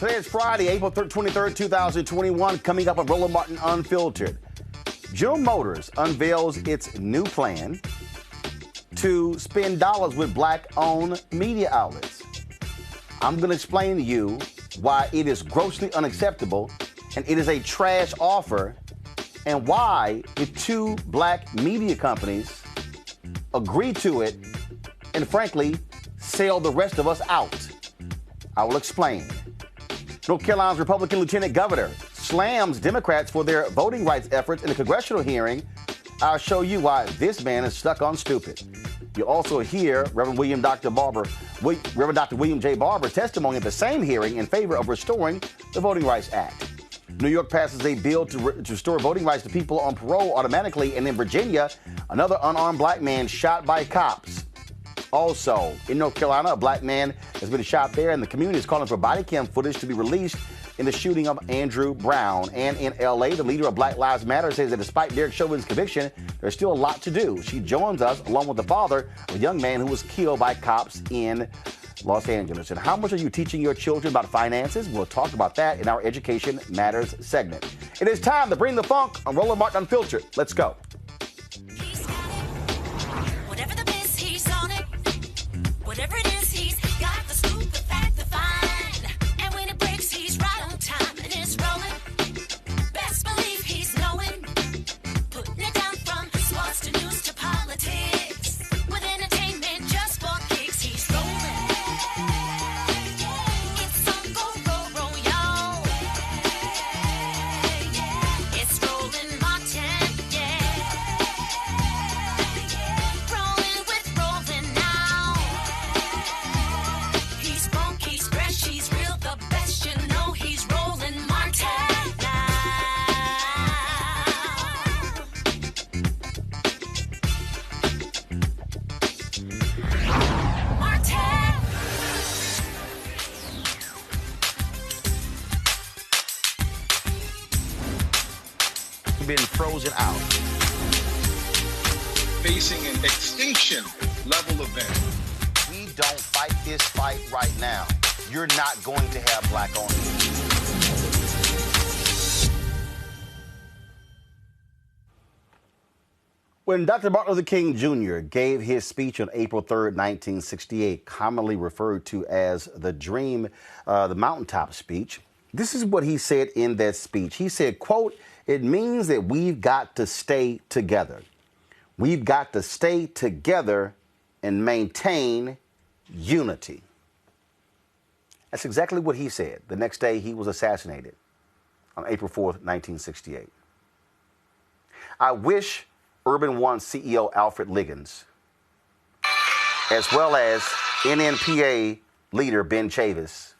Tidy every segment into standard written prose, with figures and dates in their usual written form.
Today is Friday, April 23rd, 2021. Coming up on Roland Martin Unfiltered. General Motors unveils its new plan to spend dollars with black-owned media outlets. I'm going to explain to you why it is grossly unacceptable and it is a trash offer, and why the two black media companies agree to it and, frankly, sell the rest of us out. I will explain. North Carolina's Republican Lieutenant Governor slams Democrats for their voting rights efforts in a congressional hearing. I'll show you why this man is stuck on stupid. You'll also hear Reverend Dr. William J. Barber testimony at the same hearing in favor of restoring the Voting Rights Act. New York passes a bill to restore voting rights to people on parole automatically. And in Virginia, another unarmed black man shot by cops. Also, in North Carolina, a black man has been shot there, and the community is calling for bodycam footage to be released in the shooting of Andrew Brown. And in L.A., the leader of Black Lives Matter says that despite Derek Chauvin's conviction, there's still a lot to do. She joins us along with the father of a young man who was killed by cops in Los Angeles. And how much are you teaching your children about finances? We'll talk about that in our Education Matters segment. It is time to bring the funk on Roland Martin Unfiltered. Let's go. Whatever the biz, he's on it. Whatever it is, he's got the scoop, the fact, the find. And when it breaks, he's right on time and it's rolling. Best believe he's knowing. Putting it down from sports to news to politics. With entertainment just for kicks, he's rolling. It's on go, roll, y'all. It's Roland Martin, yeah. Rolling with Roland now. He's funk, he's fresh, he's real, the best, you know he's Roland Martin now. Martin. Been frozen out. Facing an extinction level event. We don't fight this fight right now, you're not going to have black-owned media. When Dr. Martin Luther King Jr. gave his speech on April 3rd, 1968, commonly referred to as the the mountaintop speech, this is what he said in that speech. He said, quote, "It means that we've got to stay together. We've got to stay together and maintain unity." That's exactly what he said. The next day, he was assassinated on April 4th, 1968. I wish Urban One CEO Alfred Liggins, as well as NNPA leader Ben Chavis,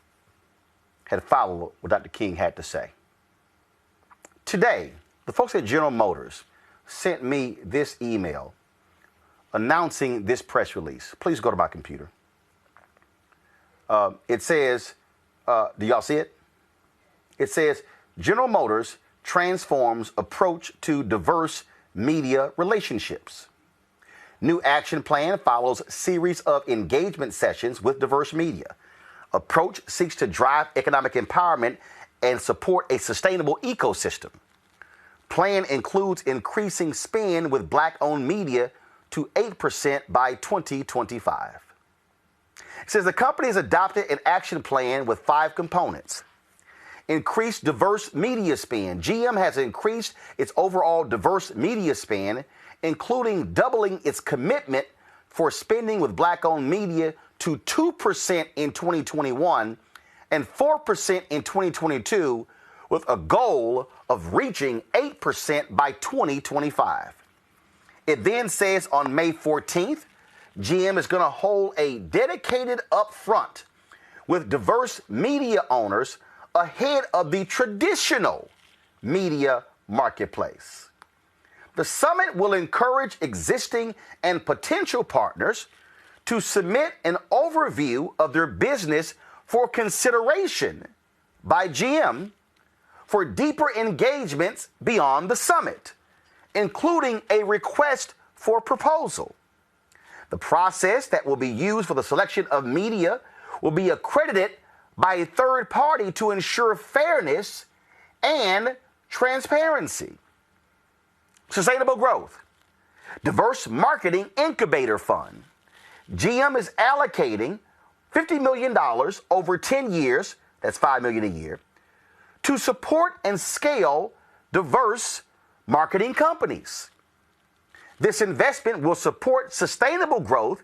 had followed what Dr. King had to say. Today, the folks at General Motors sent me this email announcing this press release. Please go to my computer. It says, do y'all see it? It says, General Motors transforms approach to diverse media relationships. New action plan follows series of engagement sessions with diverse media. Approach seeks to drive economic empowerment and support a sustainable ecosystem. Plan includes increasing spend with black-owned media to 8% by 2025. It says the company has adopted an action plan with 5 components. Increased diverse media spend. GM has increased its overall diverse media spend, including doubling its commitment for spending with black-owned media to 2% in 2021 and 4% in 2022, with a goal of reaching 8% by 2025. It then says on May 14th, GM is going to hold a dedicated upfront with diverse media owners ahead of the traditional media marketplace. The summit will encourage existing and potential partners to submit an overview of their business for consideration by GM for deeper engagements beyond the summit, including a request for proposal. The process that will be used for the selection of media will be accredited by a third party to ensure fairness and transparency. Sustainable growth. Diverse Marketing Incubator Fund. GM is allocating $50 million over 10 years, that's $5 million a year, to support and scale diverse marketing companies. This investment will support sustainable growth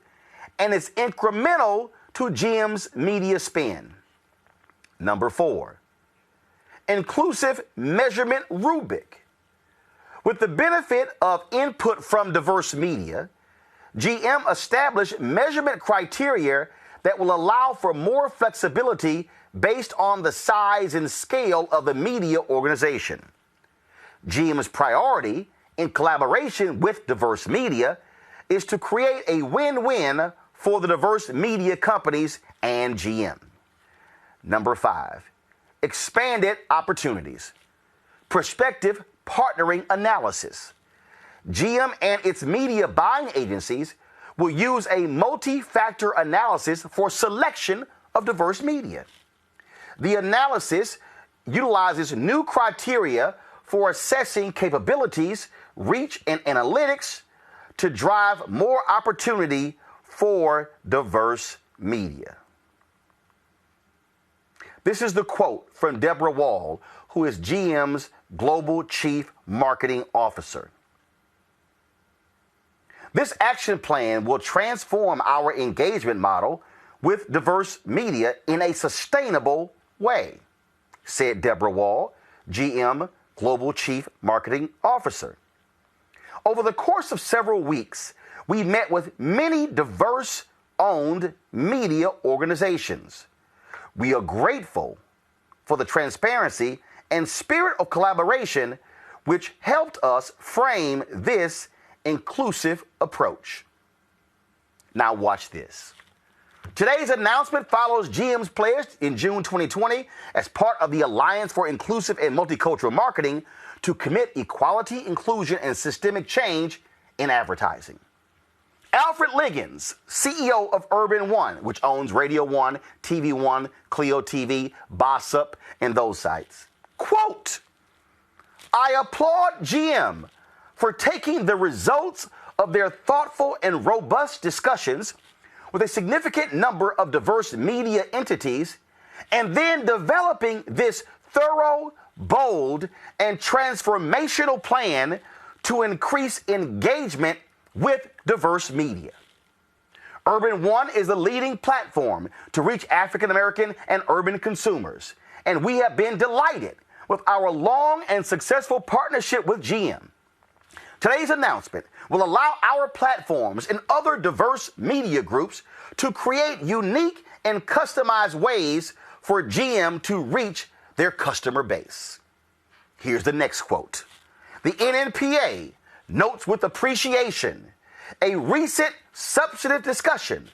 and is incremental to GM's media spend. Number 4, inclusive measurement rubric. With the benefit of input from diverse media, GM established measurement criteria that will allow for more flexibility based on the size and scale of the media organization. GM's priority, in collaboration with diverse media, is to create a win-win for the diverse media companies and GM. Number 5, expanded opportunities. Prospective partnering analysis. GM and its media buying agencies will use a multi-factor analysis for selection of diverse media. The analysis utilizes new criteria for assessing capabilities, reach, and analytics to drive more opportunity for diverse media. This is the quote from Deborah Wall, who is GM's Global Chief Marketing Officer. This action plan will transform our engagement model with diverse media in a sustainable way, said Deborah Wall, GM Global Chief Marketing Officer. Over the course of several weeks, we met with many diverse-owned media organizations. We are grateful for the transparency and spirit of collaboration which helped us frame this inclusive approach. Now watch this. Today's announcement follows GM's pledge in June 2020 as part of the Alliance for Inclusive and Multicultural Marketing to commit equality, inclusion, and systemic change in advertising. Alfred Liggins, CEO of Urban One, which owns Radio One, TV One, Clio TV, Boss Up, and those sites. Quote, I applaud GM for taking the results of their thoughtful and robust discussions with a significant number of diverse media entities and then developing this thorough, bold, and transformational plan to increase engagement with diverse media. Urban One is the leading platform to reach African American and urban consumers, and we have been delighted with our long and successful partnership with GM. Today's announcement will allow our platforms and other diverse media groups to create unique and customized ways for GM to reach their customer base. Here's the next quote. The NNPA notes with appreciation a recent substantive discussion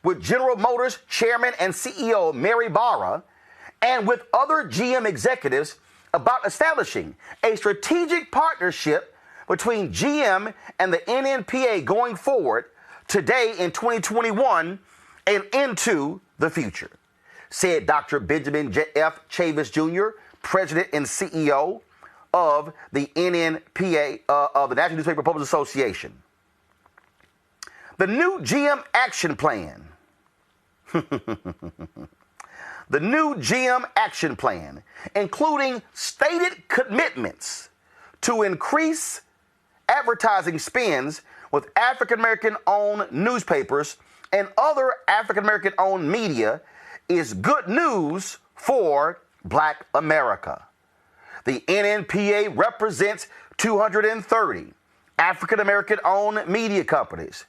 with General Motors Chairman and CEO Mary Barra and with other GM executives about establishing a strategic partnership between GM and the NNPA going forward today in 2021 and into the future, said Dr. Benjamin F. Chauvin Jr., President and CEO of the NNPA, of the National Newspaper Publishers Association. The new GM action plan. The new GM action plan, including stated commitments to increase advertising spends with African American owned newspapers and other African American owned media, is good news for Black America. The NNPA represents 230 African American owned media companies,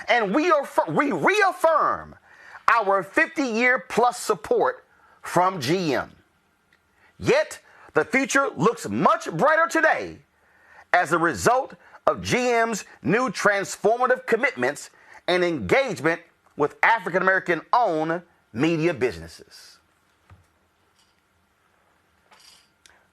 and we reaffirm our 50-year plus support from GM. Yet, the future looks much brighter today as a result of GM's new transformative commitments and engagement with African American owned media businesses.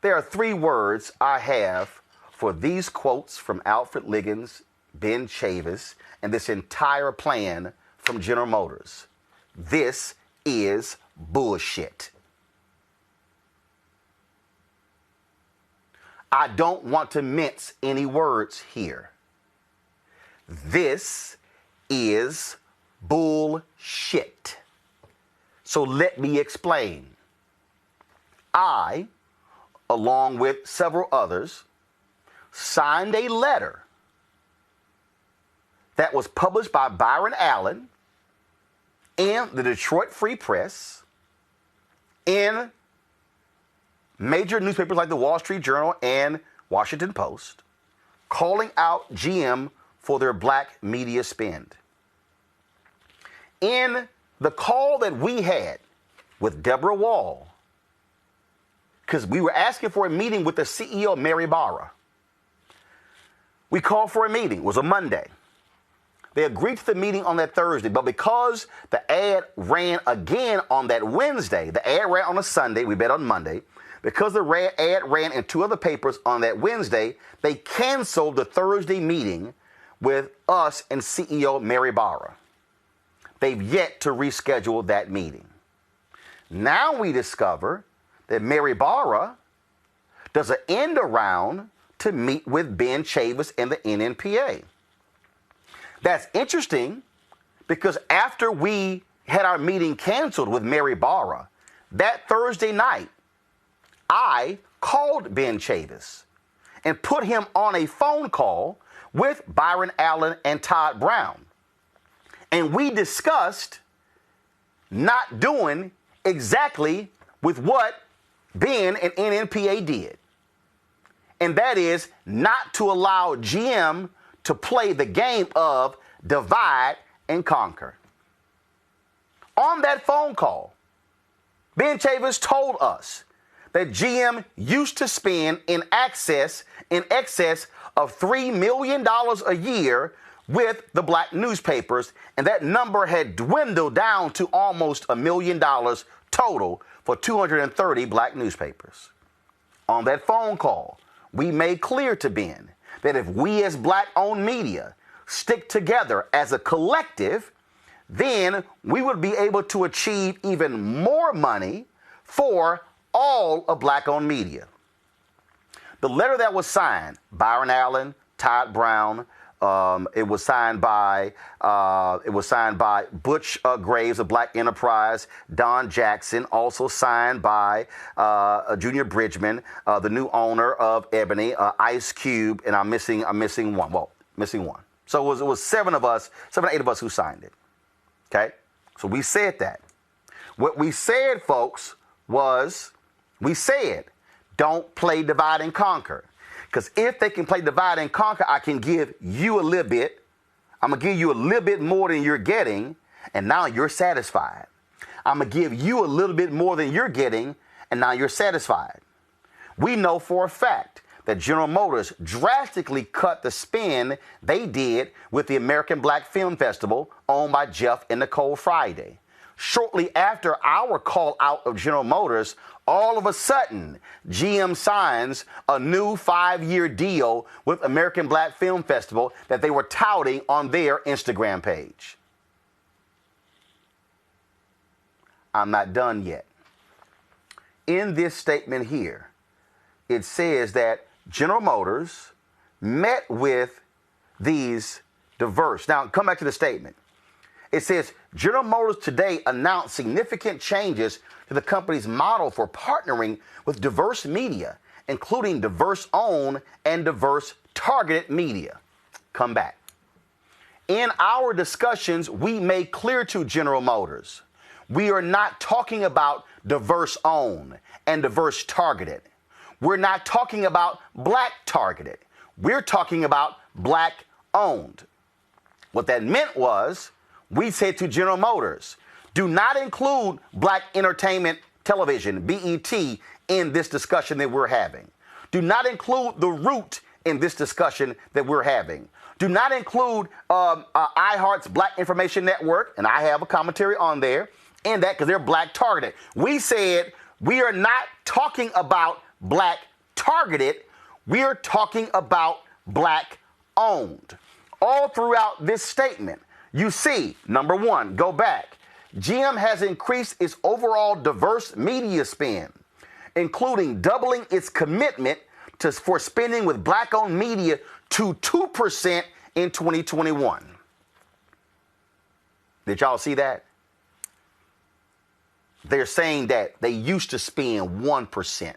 There are 3 words I have for these quotes from Alfred Liggins, Ben Chavis, and this entire plan from General Motors. This is bullshit. I don't want to mince any words here. This is bullshit. So let me explain. I, along with several others, signed a letter that was published by Byron Allen in the Detroit Free Press, in major newspapers like the Wall Street Journal and Washington Post, calling out GM for their black media spend. In the call that we had with Deborah Wall, because we were asking for a meeting with the CEO, Mary Barber. We called for a meeting. It was a Monday. They agreed to the meeting on that Thursday, but because the ad ran again on that Wednesday, the ad ran on a Sunday, we bet on Monday, because the ad ran in two other papers on that Wednesday, they canceled the Thursday meeting with us and CEO Mary Barber. They've yet to reschedule that meeting. Now we discover that Mary Barber does an end around to meet with Ben Chavis and the NNPA. That's interesting because after we had our meeting canceled with Mary Barber, that Thursday night, I called Ben Chavis and put him on a phone call with Byron Allen and Todd Brown. And we discussed not doing exactly with what Ben and NNPA did. And that is not to allow GM to play the game of divide and conquer. On that phone call, Ben Chavis told us that GM used to spend in excess of $3 million a year with the black newspapers, and that number had dwindled down to almost $1 million total for 230 black newspapers. On that phone call, we made clear to Ben that if we as black-owned media stick together as a collective, then we would be able to achieve even more money for all of black-owned media. The letter that was signed, Byron Allen, Todd Brown, it was signed by Butch Graves of Black Enterprise, Don Jackson, also signed by Junior Bridgman, the new owner of Ebony, Ice Cube, and I'm missing one. Well, missing one. So it was 7 or 8 of us who signed it. Okay, so we said that. What we said, folks, was we said don't play divide and conquer. Because if they can play divide and conquer, I can give you a little bit. I'm going to give you a little bit more than you're getting, and now you're satisfied. I'm going to give you a little bit more than you're getting, and now you're satisfied. We know for a fact that General Motors drastically cut the spend they did with the American Black Film Festival owned by Jeff and Nicole Friday. Shortly after our call out of General Motors, all of a sudden, GM signs a new 5-year deal with American Black Film Festival that they were touting on their Instagram page. I'm not done yet. In this statement here, it says that General Motors met with these diverse. Now, come back to the statement. It says, General Motors today announced significant changes to the company's model for partnering with diverse media, including diverse-owned and diverse targeted media. Come back. In our discussions, we made clear to General Motors, we are not talking about diverse-owned and diverse targeted. We're not talking about black targeted. We're talking about black-owned. What that meant was, we said to General Motors, do not include Black Entertainment Television, BET, in this discussion that we're having. Do not include The Root in this discussion that we're having. Do not include iHeart's Black Information Network, and I have a commentary on there, in that because they're black targeted. We said we are not talking about black targeted, we are talking about black owned. All throughout this statement, you see, number one, go back. GM has increased its overall diverse media spend, including doubling its commitment for spending with black-owned media to 2% in 2021. Did y'all see that? They're saying that they used to spend 1%.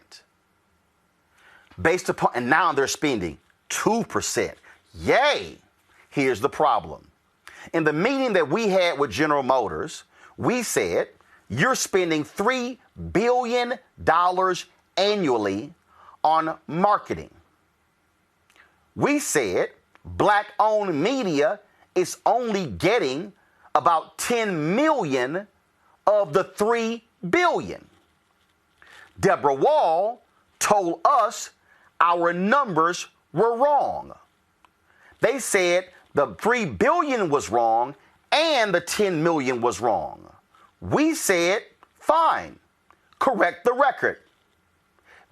Based upon, and now they're spending 2%. Yay! Here's the problem. In the meeting that we had with General Motors, we said, you're spending $3 billion annually on marketing. We said black-owned media is only getting about 10 million of the 3 billion. Deborah Wall told us our numbers were wrong. They said the 3 billion was wrong and the 10 million was wrong. We said, fine, correct the record.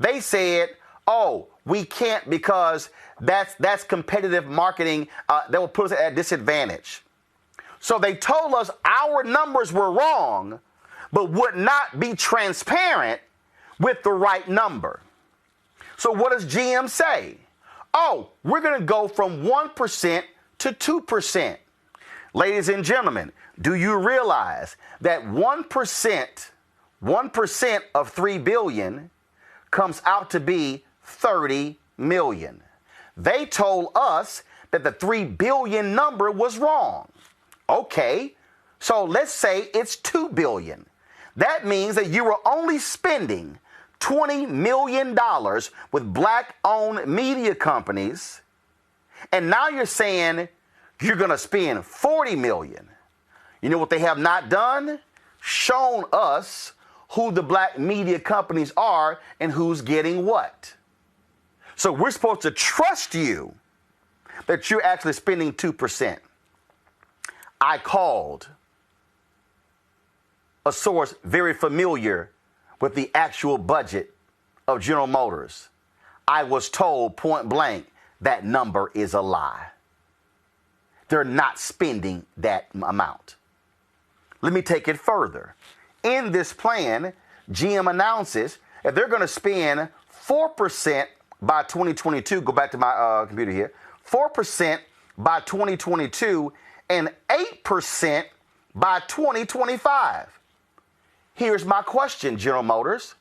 They said, oh, we can't because that's competitive marketing. That will put us at a disadvantage. So they told us our numbers were wrong, but would not be transparent with the right number. So what does GM say? Oh, we're going to go from 1% to 2%. Ladies and gentlemen, do you realize that 1% of 3 billion comes out to be 30 million? They told us that the 3 billion number was wrong. Okay, so let's say it's 2 billion. That means that you were only spending $20 million with black-owned media companies, and now you're saying you're going to spend 40 million. You know what they have not done? Shown us who the black media companies are and who's getting what. So we're supposed to trust you that you're actually spending 2%. I called a source very familiar with the actual budget of General Motors. I was told point blank that number is a lie. They're not spending that amount. Let me take it further. In this plan, GM announces that they're going to spend 4% by 2022. Go back to my computer here. 4% by 2022 and 8% by 2025. Here's my question, General Motors.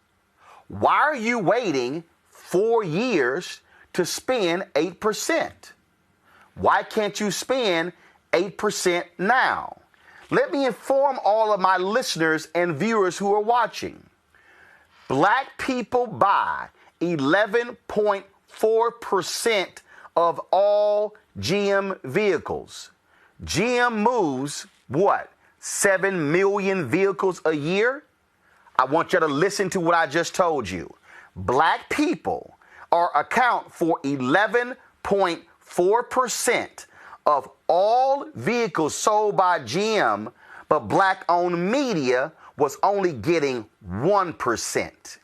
Why are you waiting 4 years to spend 8%? Why can't you spend 8% now? Let me inform all of my listeners and viewers who are watching. Black people buy 11.4% of all GM vehicles. GM moves what? 7 million vehicles a year? I want you to listen to what I just told you. Black people account for 11.4% of all vehicles sold by GM, but black-owned media was only getting 1%.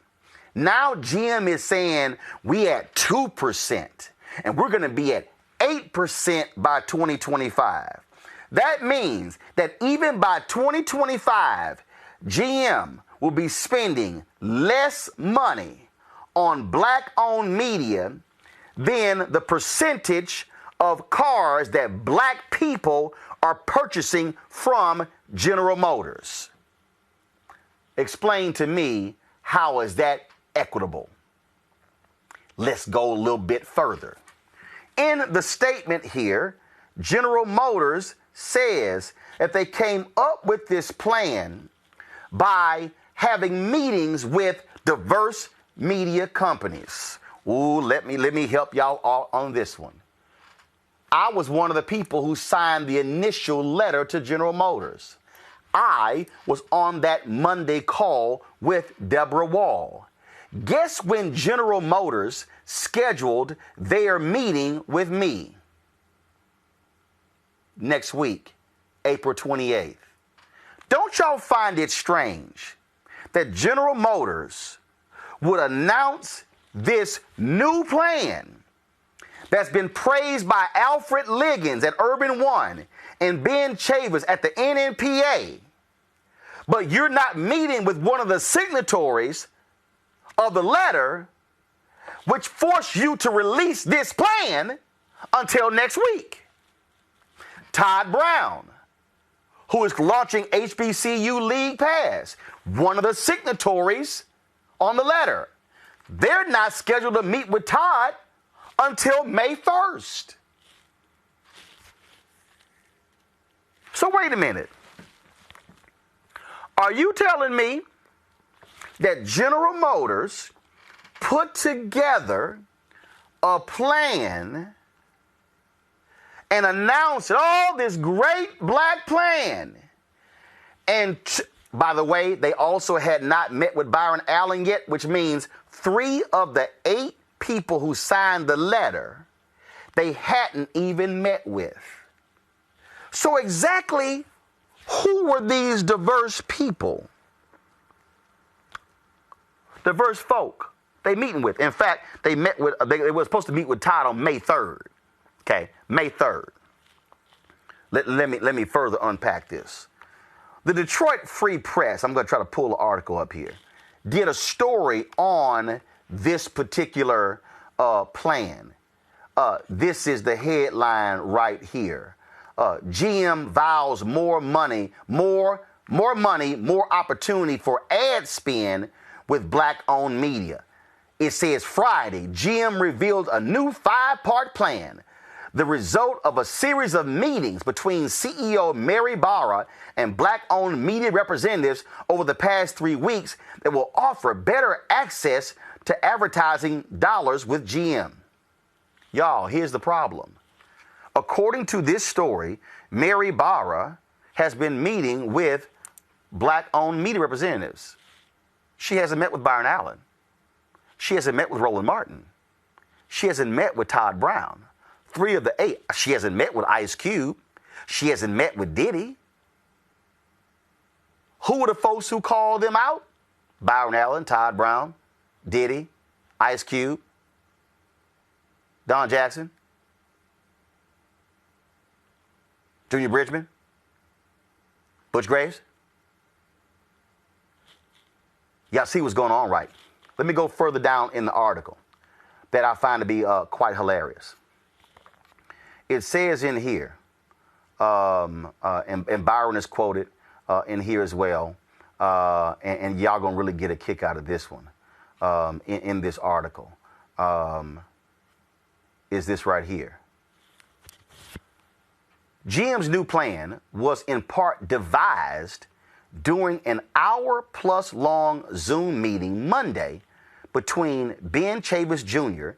Now GM is saying we at 2%, and we're going to be at 8% by 2025. That means that even by 2025, GM will be spending less money on black-owned media than the percentage of cars that black people are purchasing from General Motors. Explain to me, how is that equitable? Let's go a little bit further. In the statement here, General Motors says that they came up with this plan by having meetings with diverse media companies. Ooh, let me help y'all all on this one. I was one of the people who signed the initial letter to General Motors. I was on that Monday call with Deborah Wall. Guess when General Motors scheduled their meeting with me? Next week, April 28th. Don't y'all find it strange that General Motors would announce this new plan that's been praised by Alfred Liggins at Urban One and Ben Chavis at the NNPA, but you're not meeting with one of the signatories of the letter which forced you to release this plan until next week. Todd Brown, who is launching HBCU League Pass, one of the signatories on the letter. They're not scheduled to meet with Todd until May 1st. So wait a minute. Are you telling me that General Motors put together a plan and announced this great black plan? And by the way, they also had not met with Byron Allen yet, which means 3 of the 8 people who signed the letter, they hadn't even met with. So exactly who were these diverse people? Diverse folk they meeting with. In fact, they met with, they were supposed to meet with Todd on May 3rd. Okay, May 3rd. Let me further unpack this. The Detroit Free Press, I'm going to try to pull the article up here, did a story on this particular plan. This is the headline right here. GM vows more money, more opportunity for ad spend with black-owned media. It says Friday, GM revealed a new 5-part plan, the result of a series of meetings between CEO Mary Barber and black-owned media representatives over the past 3 weeks that will offer better access to advertising dollars with GM. Y'all, here's the problem. According to this story, Mary Barber has been meeting with black-owned media representatives. She hasn't met with Byron Allen. She hasn't met with Roland Martin. She hasn't met with Todd Brown. 3 of the 8. She hasn't met with Ice Cube. She hasn't met with Diddy. Who were the folks who called them out? Byron Allen, Todd Brown, Diddy, Ice Cube, Don Jackson, Junior Bridgman, Butch Graves. Y'all see what's going on, right? Let me go further down in the article that I find to be quite hilarious. It says in here, and Byron is quoted in here as well, and y'all gonna really get a kick out of this one in this article, is this right here. GM's new plan was in part devised during an hour-plus long Zoom meeting Monday between Ben Chavis Jr.,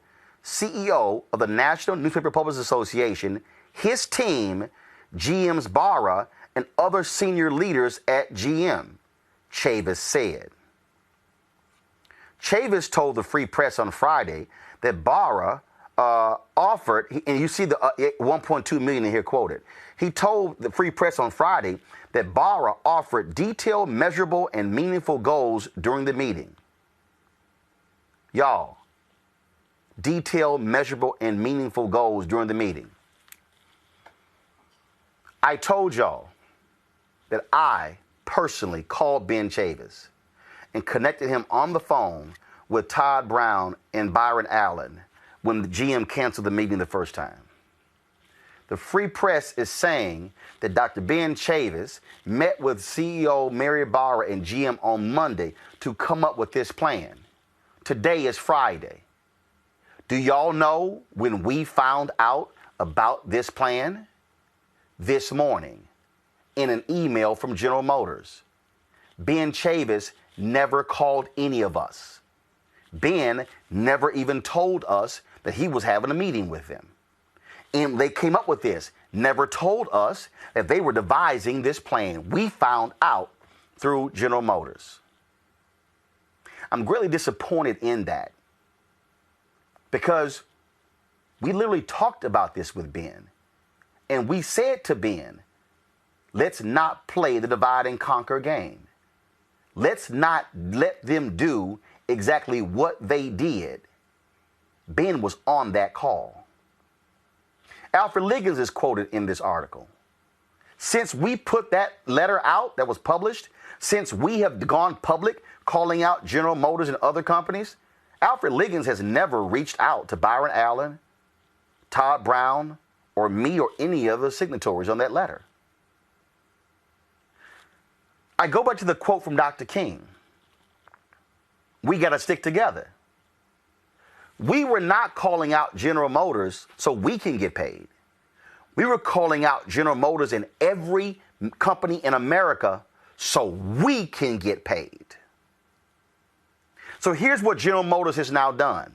CEO of the National Newspaper Publishers Association, his team, GM's Barber, and other senior leaders at GM, Chavis said. Chavis told the Free Press on Friday that Barber offered, and you see the 1.2 million in here quoted. He told the Free Press on Friday that Barber offered detailed, measurable, and meaningful goals during the meeting. Y'all, detailed, measurable, and meaningful goals during the meeting. I told y'all that I personally called Ben Chavis and connected him on the phone with Todd Brown and Byron Allen when the GM canceled the meeting the first time. The Free Press is saying that Dr. Ben Chavis met with CEO Mary Barber and GM on Monday to come up with this plan. Today is Friday. Do y'all know when we found out about this plan? This morning, in an email from General Motors. Ben Chavis never called any of us. Ben never even told us that he was having a meeting with them. And they came up with this, never told us that they were devising this plan. We found out through General Motors. I'm greatly disappointed in that because we literally talked about this with Ben. And we said to Ben, let's not play the divide and conquer game. Let's not let them do exactly what they did. Ben was on that call. Alfred Liggins is quoted in this article. Since we put that letter out that was published, since we have gone public calling out General Motors and other companies, Alfred Liggins has never reached out to Byron Allen, Todd Brown, or me or any other signatories on that letter. I go back to the quote from Dr. King. We got to stick together. We were not calling out General Motors so we can get paid. We were calling out General Motors and every company in America so we can get paid. So here's what General Motors has now done.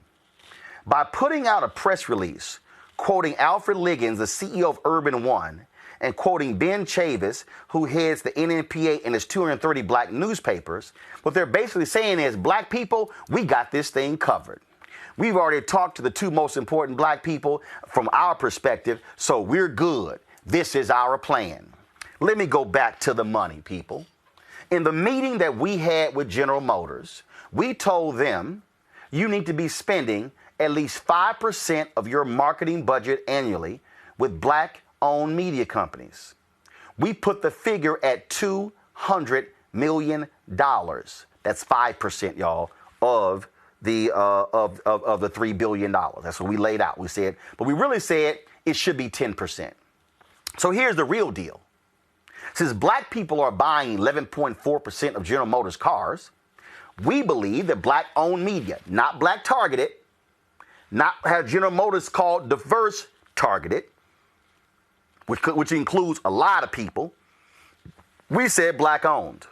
By putting out a press release quoting Alfred Liggins, the CEO of Urban One, and quoting Ben Chavis, who heads the NNPA and his 230 black newspapers, what they're basically saying is, black people, we got this thing covered. We've already talked to the two most important black people from our perspective, so we're good. This is our plan. Let me go back to the money, people. In the meeting that we had with General Motors, we told them you need to be spending at least 5% of your marketing budget annually with black-owned media companies. We put the figure at $200 million. That's 5%, y'all, of the $3 billion. That's what we laid out. We said, but we really said it should be 10%. So here's the real deal. Since black people are buying 11.4% of General Motors cars, we believe that black-owned media, not black targeted, not have General Motors called diverse targeted, which includes a lot of people, we said black-owned.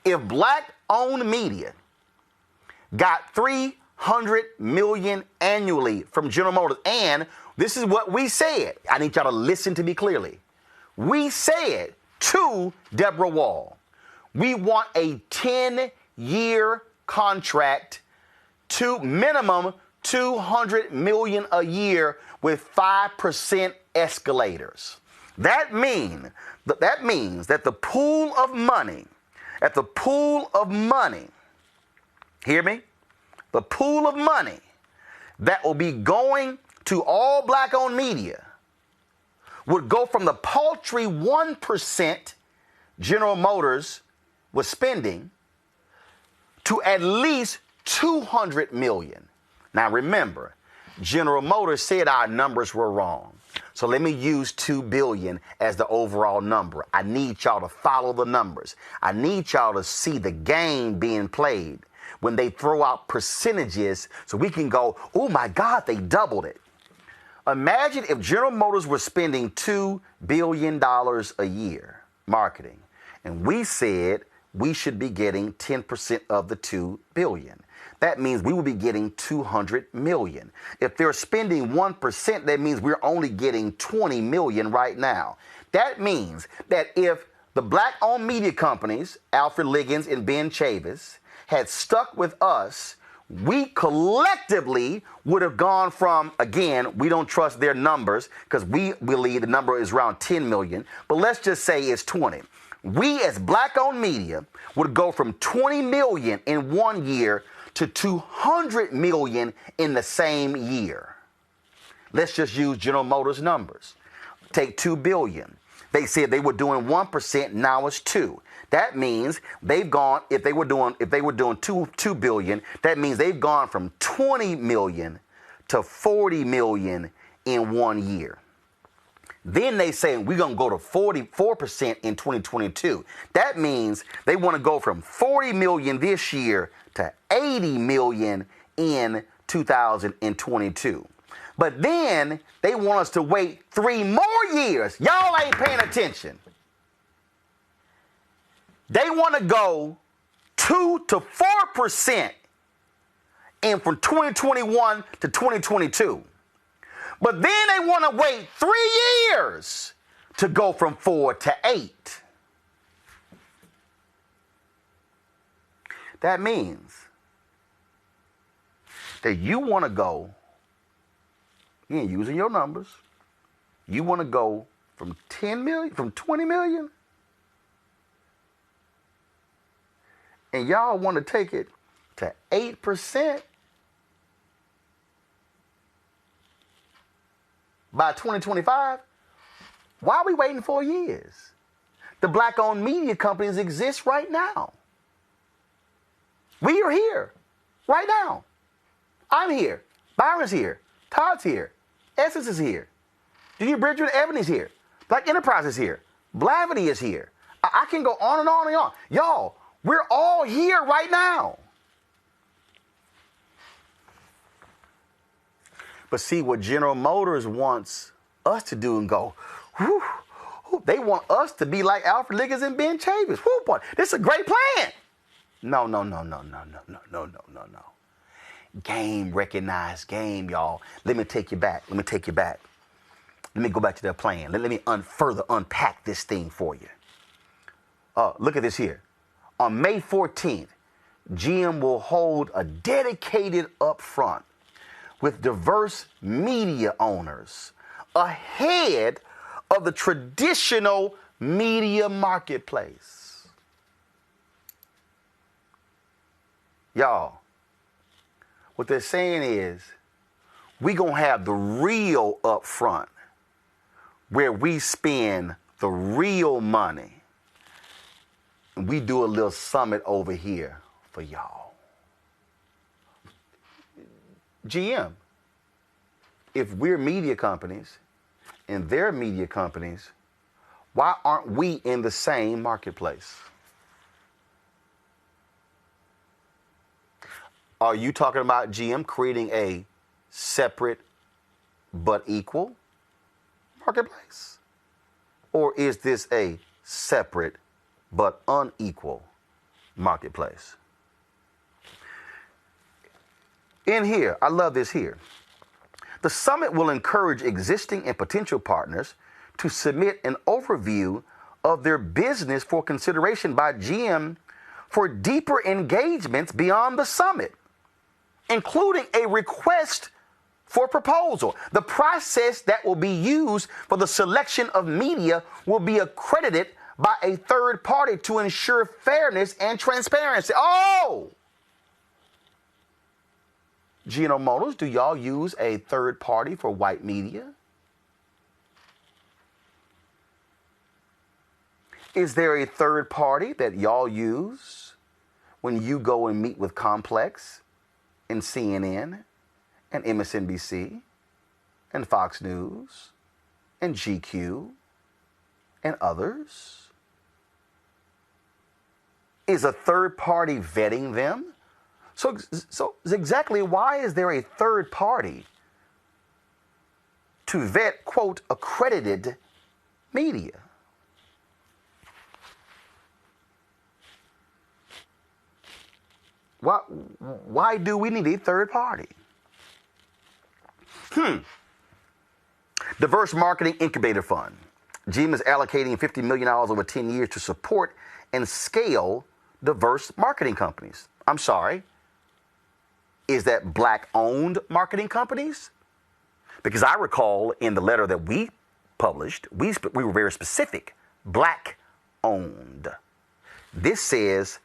If black-owned media got $300 million annually from General Motors, and this is what we said. I need y'all to listen to me clearly. We said to Deborah Wall, we want a 10-year contract to minimum $200 million a year with 5% escalators. That means that the pool of money, hear me? The pool of money that will be going to all black-owned media would go from the paltry 1% General Motors was spending to at least $200 million. Now remember, General Motors said our numbers were wrong. So let me use $2 billion as the overall number. I need y'all to follow the numbers. I need y'all to see the game being played when they throw out percentages so we can go, oh my God, they doubled it. Imagine if General Motors were spending $2 billion a year marketing, and we said we should be getting 10% of the $2 billion. That means we will be getting $200 million. If they're spending 1%, that means we're only getting $20 million right now. That means that if the black-owned media companies, Alfred Liggins and Ben Chavis, had stuck with us, we collectively would have gone from, again, we don't trust their numbers because we believe the number is around 10 million, but let's just say it's 20. We as black-owned media would go from 20 million in 1 year to 200 million in the same year. Let's just use General Motors numbers. Take 2 billion. They said they were doing 1%, now it's 2. That means they've gone, if they were doing 2 billion, that means they've gone from 20 million to 40 million in 1 year. Then they say we're going to go to 44% in 2022. That means they want to go from 40 million this year to 80 million in 2022. But then they want us to wait 3 more years. Y'all ain't paying attention. They want to go 2 to 4% in from 2021 to 2022. But then they want to wait 3 years to go from 4 to 8. That means that you want to go, you ain't using your numbers, you want to go from 10 million, from 20 million, and y'all want to take it to 8% by 2025? Why are we waiting 4 years? The black-owned media companies exist right now. We are here right now. I'm here. Byron's here. Todd's here. Essence is here. Junior Bridger Ebony's here. Black Enterprise is here. Blavity is here. I can go on and on and on. Y'all, we're all here right now. But see, what General Motors wants us to do and go, whew, they want us to be like Alfred Liggins and Ben Chavis. Whoo, boy, this is a great plan. No. Game, recognized game, y'all. Let me take you back. Let me go back to that plan. Let me further unpack this thing for you. Look at this here. On May 14th, GM will hold a dedicated upfront with diverse media owners ahead of the traditional media marketplace. Y'all, what they're saying is we're going to have the real upfront where we spend the real money. And we do a little summit over here for y'all. GM, if we're media companies and they're media companies, why aren't we in the same marketplace? Are you talking about GM creating a separate but equal marketplace? Or is this a separate but unequal marketplace? In here, I love this here. The summit will encourage existing and potential partners to submit an overview of their business for consideration by GM for deeper engagements beyond the summit, including a request for proposal. The process that will be used for the selection of media will be accredited by a third party to ensure fairness and transparency. Oh! General Motors, do y'all use a third party for white media? Is there a third party that y'all use when you go and meet with Complex and CNN and MSNBC and Fox News and GQ and others? Is a third party vetting them? So exactly why is there a third party to vet, quote, accredited media? Why do we need a third party? Diverse Marketing Incubator Fund. GM is allocating $50 million over 10 years to support and scale diverse marketing companies. I'm sorry. Is that black-owned marketing companies? Because I recall in the letter that we published, we were very specific. Black-owned. This says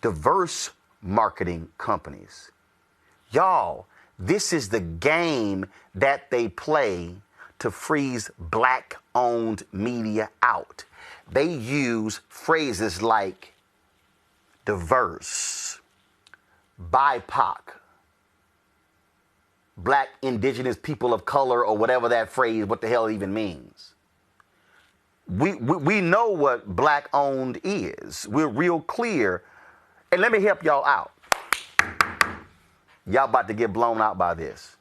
diverse marketing companies. Y'all, this is the game that they play to freeze black-owned media out. They use phrases like diverse, BIPOC, black, indigenous, people of color, or whatever that phrase, what the hell it even means. We know what black-owned is. We're real clear. And let me help y'all out. Y'all about to get blown out by this.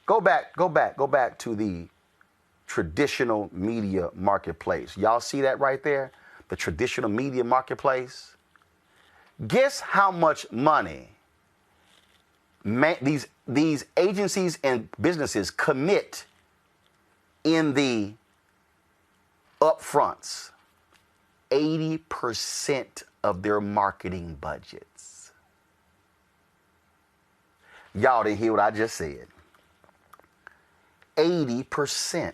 Go back to the traditional media marketplace. Y'all see that right there? The traditional media marketplace. Guess how much money these agencies and businesses commit in the upfronts? 80% of their marketing budgets. Y'all didn't hear what I just said. 80%.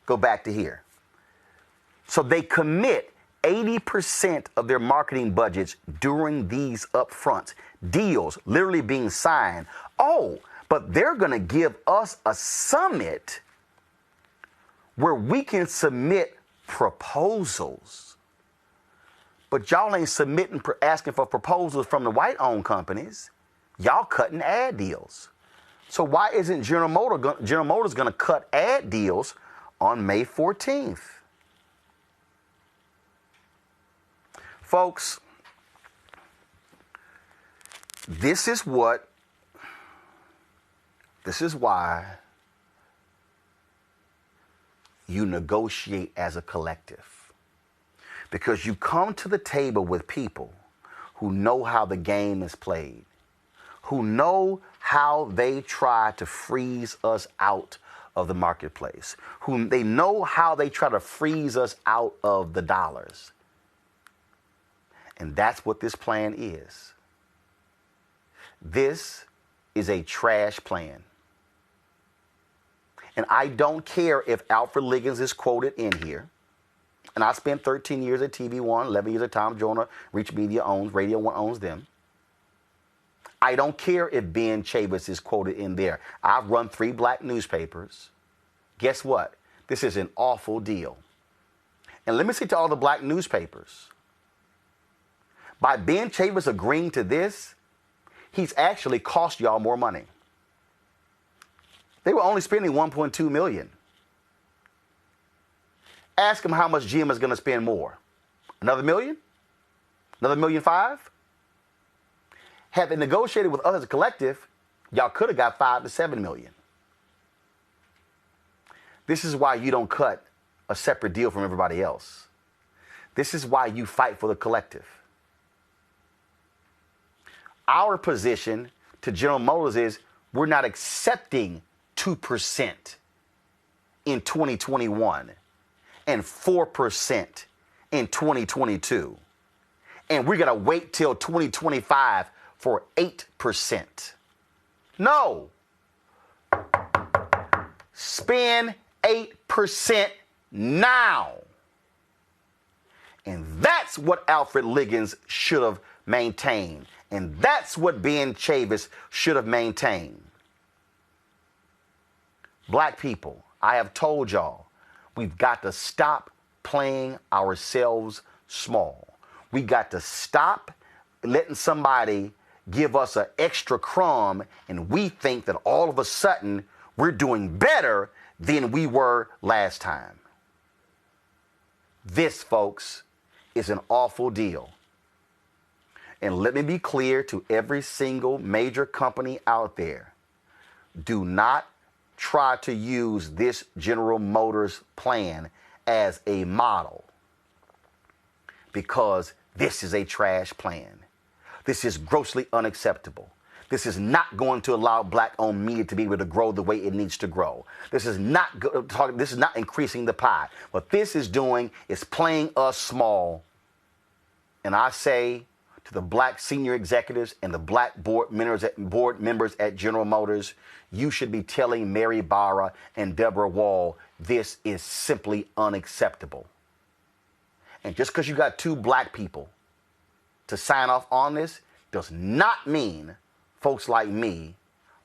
Go back to here. So they commit 80% of their marketing budgets during these upfronts. Deals literally being signed. Oh, but they're going to give us a summit where we can submit proposals. But y'all ain't asking for proposals from the white-owned companies. Y'all cutting ad deals. So why isn't General Motors going to cut ad deals on May 14th? Folks, this is why you negotiate as a collective. Because you come to the table with people who know how the game is played, who know how they try to freeze us out of the marketplace, who they know how they try to freeze us out of the dollars. And that's what this plan is. This is a trash plan. And I don't care if Alfred Liggins is quoted in here. And I spent 13 years at TV One, 11 years at Tom Joyner, Reach Media owns, Radio One owns them. I don't care if Ben Chavis is quoted in there. I've run 3 black newspapers. Guess what? This is an awful deal. And let me say to all the black newspapers, by Ben Chavis agreeing to this, he's actually cost y'all more money. They were only spending $1.2 million. Ask them how much GM is going to spend more. Another $1 million? Another $1.5 million? Had they negotiated with us as a collective, y'all could have got $5 to $7 million. This is why you don't cut a separate deal from everybody else. This is why you fight for the collective. Our position to General Motors is we're not accepting 2% in 2021 and 4% in 2022. And we're going to wait till 2025 for 8%. No. Spend 8% now. And that's what Alfred Liggins should have maintained. And that's what Ben Chavis should have maintained. Black people, I have told y'all, we've got to stop playing ourselves small. We got to stop letting somebody give us an extra crumb and we think that all of a sudden we're doing better than we were last time. This, folks, is an awful deal. And let me be clear to every single major company out there. Do not try to use this General Motors plan as a model, because this is a trash plan. This is grossly unacceptable. This is not going to allow black-owned media to be able to grow the way it needs to grow. This is not increasing the pie. What this is doing is playing us small. And I say to the black senior executives and the black board members at General Motors, you should be telling Mary Barra and Deborah Wall, this is simply unacceptable. And just because you got 2 black people to sign off on this does not mean folks like me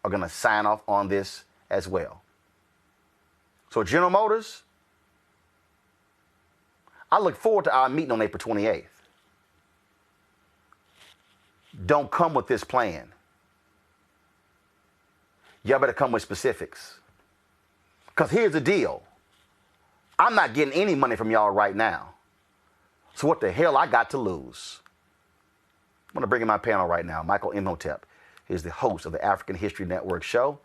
are going to sign off on this as well. So General Motors, I look forward to our meeting on April 28th. Don't come with this plan. Y'all better come with specifics. Because here's the deal. I'm not getting any money from y'all right now. So what the hell I got to lose? I'm going to bring in my panel right now. Michael Imhotep is the host of the African History Network show.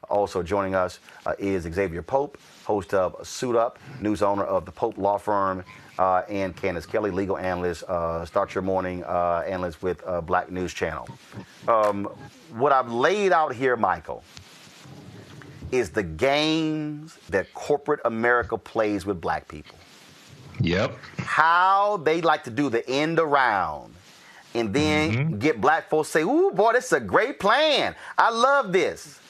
Also joining us is Xavier Pope, host of Suit Up, news owner of the Pope Law Firm, and Candace Kelly, legal analyst, Start Your Morning analyst with Black News Channel. What I've laid out here, Michael, is the games that corporate America plays with black people. Yep. How they like to do the end around and then get black folks say, ooh, boy, this is a great plan. I love this.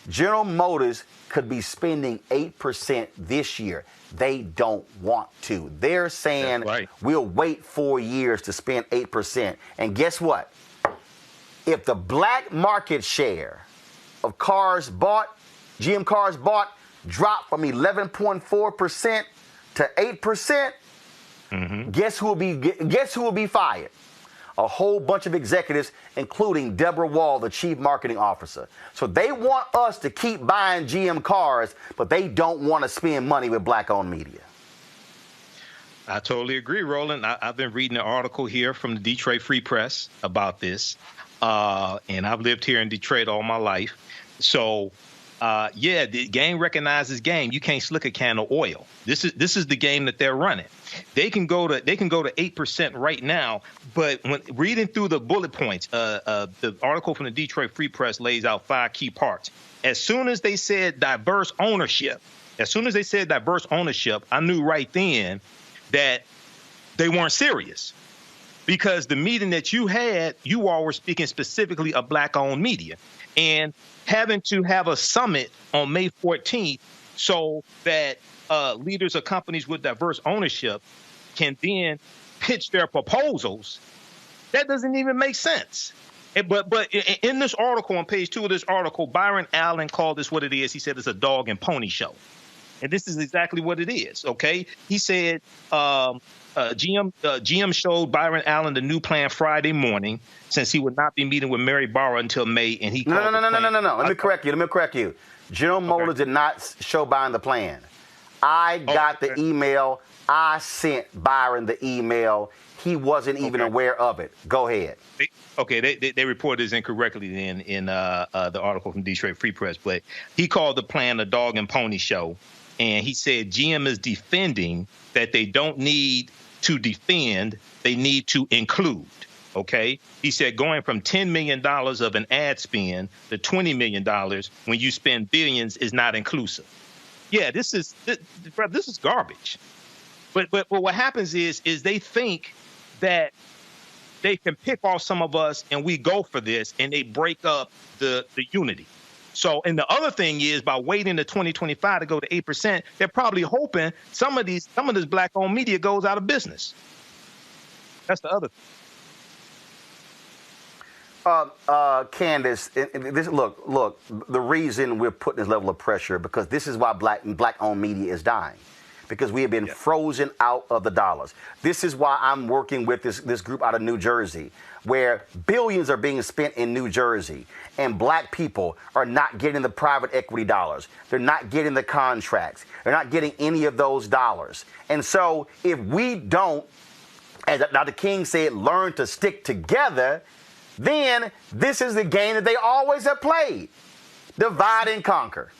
General Motors could be spending 8% this year. They don't want to. They're saying, right, we'll wait 4 years to spend 8%. And guess what? If the black market share of cars bought, GM cars bought, dropped from 11.4% to 8%, guess who will be fired? a whole bunch of executives, including Deborah Wall, the chief marketing officer. So they want us to keep buying GM cars, but they don't want to spend money with black-owned media. I totally agree, Roland. I've been reading an article here from the Detroit Free Press about this, and I've lived here in Detroit all my life. So, yeah, the game recognizes game. You can't slick a can of oil. This is the game that they're running. They can go to 8% right now, but when reading through the bullet points, the article from the Detroit Free Press lays out 5 key parts. As soon as they said diverse ownership, I knew right then that they weren't serious, because the meeting that you had, you all were speaking specifically of black-owned media, and having to have a summit on May 14th so that leaders of companies with diverse ownership can then pitch their proposals. That doesn't even make sense. But in this article, on page 2 of this article, Byron Allen called this what it is. He said it's a dog and pony show. And this is exactly what it is, okay? He said GM showed Byron Allen the new plan Friday morning, since he would not be meeting with Mary Barber until May, and he No. Let me correct you. General Motors did not show Byron the plan. I got the email. I sent Byron the email. He wasn't even aware of it. Go ahead. They reported this incorrectly in the article from Detroit Free Press, but he called the plan a dog and pony show. And he said GM is defending that they don't need to defend, they need to include, okay? He said going from $10 million of an ad spend to $20 million when you spend billions is not inclusive. Yeah, this is garbage. But what happens is they think that they can pick off some of us and we go for this, and they break up the unity. So, and the other thing is, by waiting to 2025 to go to 8%, they're probably hoping some of this black-owned media goes out of business. That's the other thing. Candace, look, the reason we're putting this level of pressure, because this is why black-owned media is dying, because we have been frozen out of the dollars. This is why I'm working with this group out of New Jersey, where billions are being spent in New Jersey, and black people are not getting the private equity dollars. They're not getting the contracts. They're not getting any of those dollars. And so if we don't, as Dr. King said, learn to stick together, then this is the game that they always have played. Divide and conquer.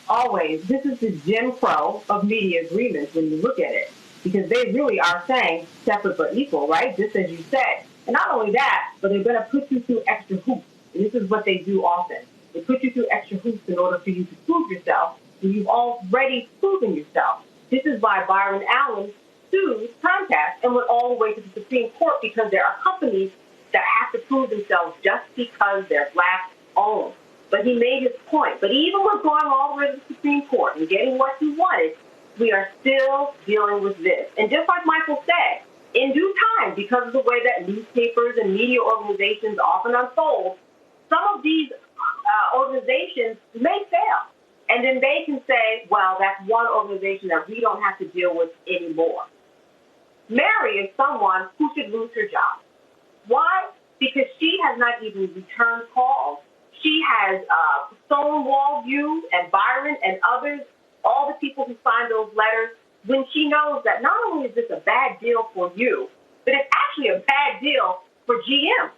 Always. This is the Jim Crow of media agreements when you look at it, because they really are saying separate but equal, right? Just as you said. And not only that, but they're going to put you through extra hoops. And this is what they do often. They put you through extra hoops in order for you to prove yourself. And you've already proven yourself. This is why Byron Allen sued Comcast and went all the way to the Supreme Court, because there are companies that have to prove themselves just because they're black owned. But he made his point. But even with going all the way to the Supreme Court and getting what he wanted, we are still dealing with this. And just like Michael said, in due time, because of the way that newspapers and media organizations often unfold, some of these organizations may fail. And then they can say, well, that's one organization that we don't have to deal with anymore. Mary is someone who should lose her job. Why? Because she has not even returned calls. She has stonewalled you and Byron and others, all the people who signed those letters, when she knows that not only is this a bad deal for you, but it's actually a bad deal for GM.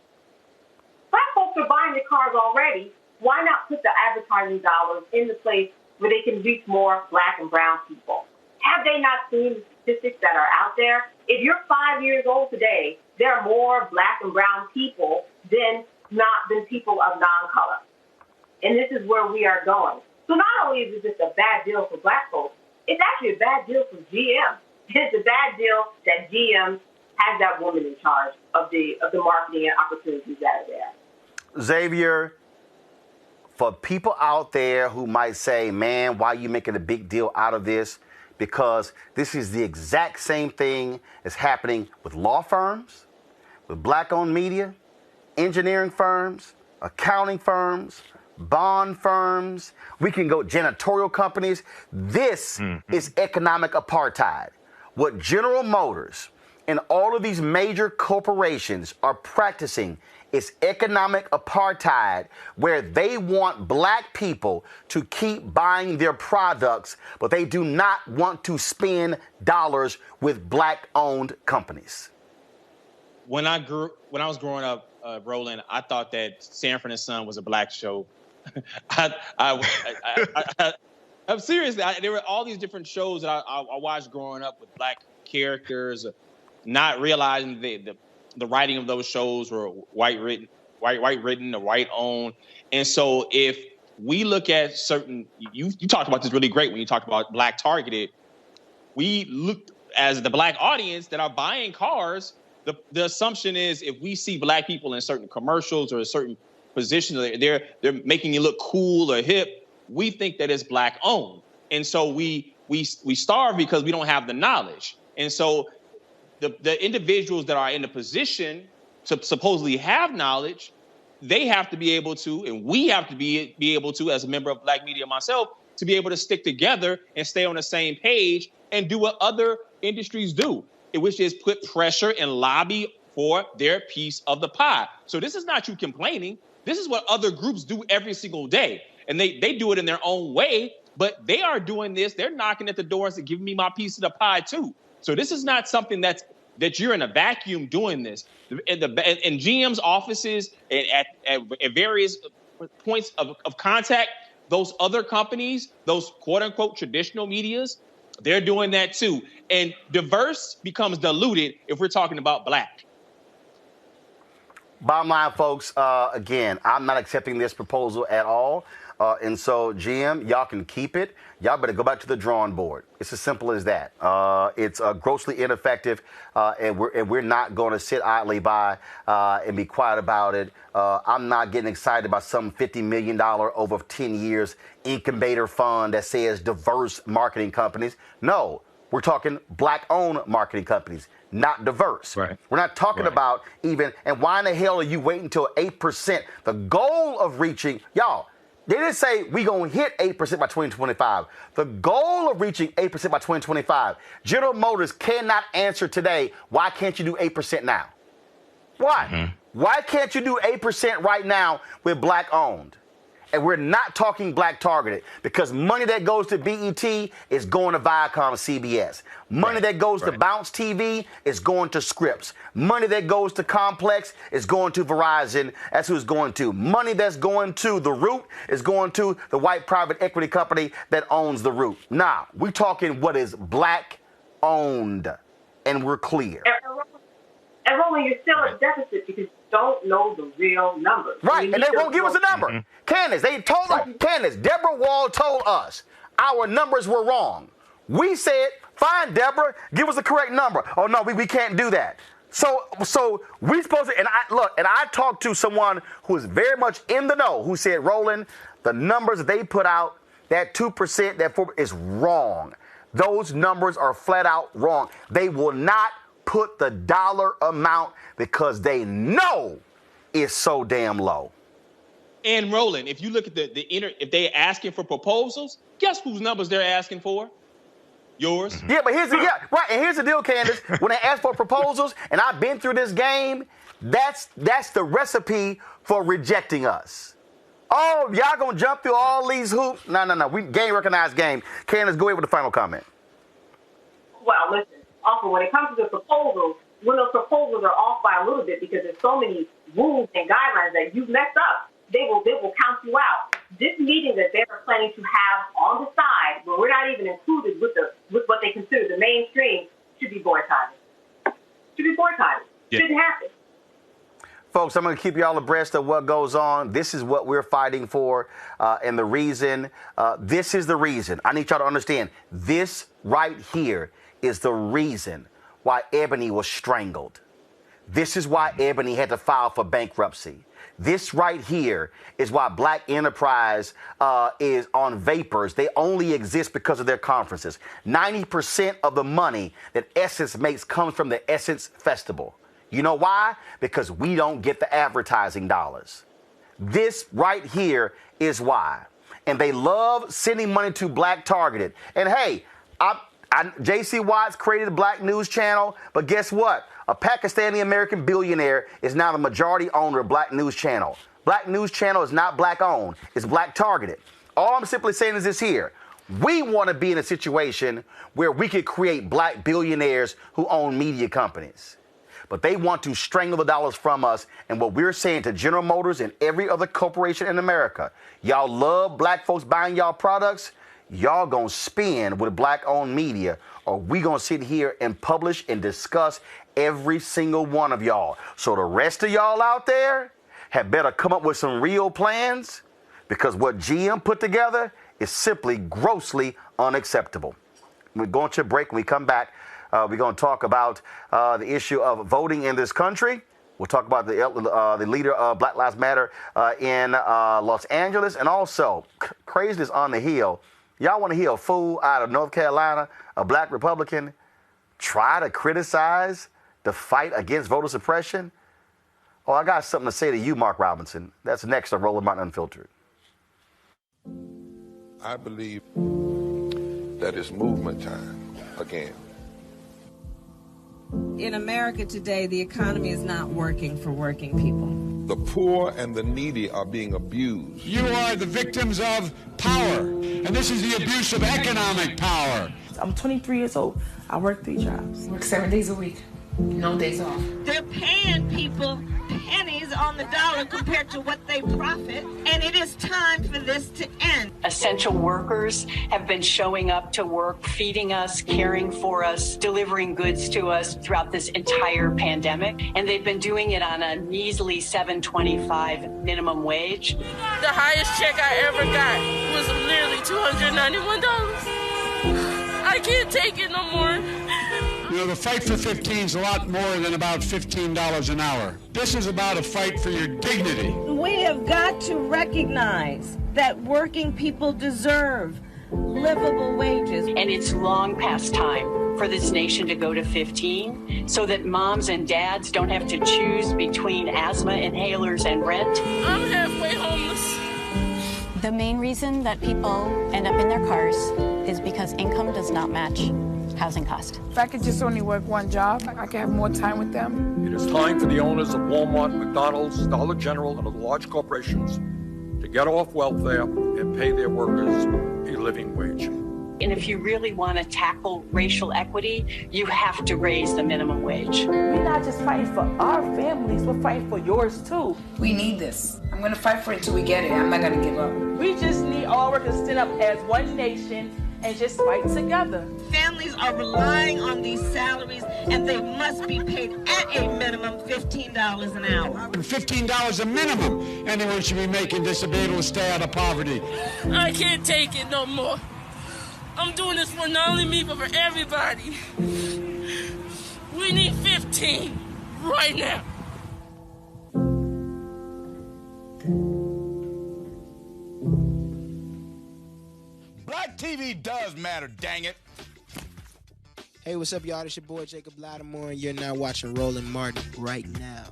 Black folks are buying the cars already. Why not put the advertising dollars in the place where they can reach more black and brown people? Have they not seen the statistics that are out there? If you're 5 years old today, there are more black and brown people than people of non-color. And this is where we are going. So not only is it just a bad deal for black folks, it's actually a bad deal for GM. It's a bad deal that GM has that woman in charge of the marketing and opportunities that are there. Xavier, for people out there who might say, man, why are you making a big deal out of this? Because this is the exact same thing that's happening with law firms, with black-owned media, engineering firms, accounting firms, bond firms. We can go janitorial companies. This is economic apartheid. What General Motors and all of these major corporations are practicing is economic apartheid, where they want black people to keep buying their products, but they do not want to spend dollars with black-owned companies. When I was growing up, Roland, I thought that Sanford and Son was a black show. I'm serious. There were all these different shows that I watched growing up with black characters, not realizing the writing of those shows were white written or white owned. And so if we look at certain, you talked about this really great when you talked about black targeted. We look as the black audience that are buying cars. The assumption is if we see black people in certain commercials or in certain positions, they're making you look cool or hip, we think that it's black owned. And so we starve because we don't have the knowledge. And so the individuals that are in the position to supposedly have knowledge, they have to be able to, and we have to be able to, as a member of Black Media myself, to be able to stick together and stay on the same page and do what other industries do, which is put pressure and lobby for their piece of the pie. So this is not you complaining. This is what other groups do every single day. And they do it in their own way, but they are doing this. They're knocking at the doors and giving me my piece of the pie too. So this is not something that you're in a vacuum doing this. In GM's offices and at various points of contact, those other companies, those quote unquote traditional medias, they're doing that too. And diverse becomes diluted if we're talking about black. Bottom line, folks, again, I'm not accepting this proposal at all. And so, GM, y'all can keep it. Y'all better go back to the drawing board. It's as simple as that. It's grossly ineffective, and we're not going to sit idly by and be quiet about it. I'm not getting excited about some $50 million over 10 years incubator fund that says diverse marketing companies. No, we're talking black-owned marketing companies, not diverse. Right. We're not talking about even, and why in the hell are you waiting until 8%? The goal of reaching, y'all, they didn't say we going to hit 8% by 2025. The goal of reaching 8% by 2025, General Motors cannot answer today, why can't you do 8% now? Why? Mm-hmm. Why can't you do 8% right now with black-owned? And we're not talking black targeted, because money that goes to BET is going to Viacom CBS. Money that goes to Bounce TV is going to Scripps. Money that goes to Complex is going to Verizon. That's who it's going to. Money that's going to The Root is going to the white private equity company that owns The Root. Nah, we're talking what is black owned, and we're clear. And Roland, you're still at deficit because you don't know the real numbers. Right, and they won't give us a number. Mm-hmm. Candace, they told us, Candace, Deborah Wall told us our numbers were wrong. We said, fine, Deborah, give us the correct number. Oh, no, we can't do that. So we supposed to, and I talked to someone who is very much in the know, who said, Roland, the numbers that they put out, that 2%, that 4% is wrong. Those numbers are flat out wrong. They will not put the dollar amount because they know it's so damn low. And Roland, if you look at if they're asking for proposals, guess whose numbers they're asking for? Yours. Yeah, but here's the deal, Candace. When they ask for proposals, and I've been through this game, that's the recipe for rejecting us. Oh, y'all gonna jump through all these hoops? No. We game recognized game. Candace, go ahead with the final comment. Well, listen. Also, when it comes to the proposals, when those proposals are off by a little bit because there's so many rules and guidelines that you've messed up, they will count you out. This meeting that they're planning to have on the side, where we're not even included with what they consider the mainstream, should be boycotted. Yeah. Shouldn't happen. Folks, I'm going to keep you all abreast of what goes on. This is what we're fighting for, and the reason. This is the reason. I need y'all to understand. This right here is the reason why Ebony was strangled. This is why Ebony had to file for bankruptcy. This right here is why Black Enterprise is on vapors. They only exist because of their conferences. 90% of the money that Essence makes comes from the Essence Festival. You know why? Because we don't get the advertising dollars. This right here is why. And they love sending money to Black targeted. And hey, J.C. Watts created the Black News Channel, but guess what? A Pakistani-American billionaire is now the majority owner of Black News Channel. Black News Channel is not Black-owned. It's Black-targeted. All I'm simply saying is this here. We want to be in a situation where we could create Black billionaires who own media companies. But they want to strangle the dollars from us. And what we're saying to General Motors and every other corporation in America, y'all love Black folks buying y'all products. Y'all gonna spend with Black-owned media, or we gonna sit here and publish and discuss every single one of y'all. So the rest of y'all out there had better come up with some real plans, because what GM put together is simply grossly unacceptable. We're going to a break. When we come back, we're going to talk about the issue of voting in this country. We'll talk about the leader of Black Lives Matter in Los Angeles, and also craziness on the Hill. Y'all want to hear a fool out of North Carolina, a Black Republican, try to criticize the fight against voter suppression? Oh, I got something to say to you, Mark Robinson. That's next on Roland Unfiltered. I believe that it's movement time again. In America today, the economy is not working for working people. The poor and the needy are being abused. You are the victims of power, and this is the abuse of economic power. I'm 23 years old. I work 3 jobs. Work 7 days a week. No days off. They're paying people pennies on the dollar compared to what they profit, and it is time for this to end. Essential workers have been showing up to work, feeding us, caring for us, delivering goods to us throughout this entire pandemic, and they've been doing it on a measly $7.25 minimum wage. The highest check I ever got was nearly $291. I can't take it no more. You know, the fight for 15 is a lot more than about $15 an hour. This is about a fight for your dignity. We have got to recognize that working people deserve livable wages. And it's long past time for this nation to go to 15 so that moms and dads don't have to choose between asthma inhalers and rent. I'm halfway homeless. The main reason that people end up in their cars is because income does not match housing cost. If I could just only work 1 job, I could have more time with them. It is time for the owners of Walmart, McDonald's, Dollar General, and other large corporations to get off welfare and pay their workers a living wage. And if you really want to tackle racial equity, you have to raise the minimum wage. We're not just fighting for our families, we're fighting for yours too. We need this. I'm going to fight for it until we get it. I'm not going to give up. We just need all workers to stand up as one nation and just fight together. Families are relying on these salaries, and they must be paid at a minimum $15 an hour. $15 a minimum. Anyone should be making this to be able to stay out of poverty. I can't take it no more. I'm doing this for not only me, but for everybody. We need 15 right now. Black TV does matter, dang it. Hey, what's up, y'all? It's your boy Jacob Lattimore, and you're now watching Roland Martin right now.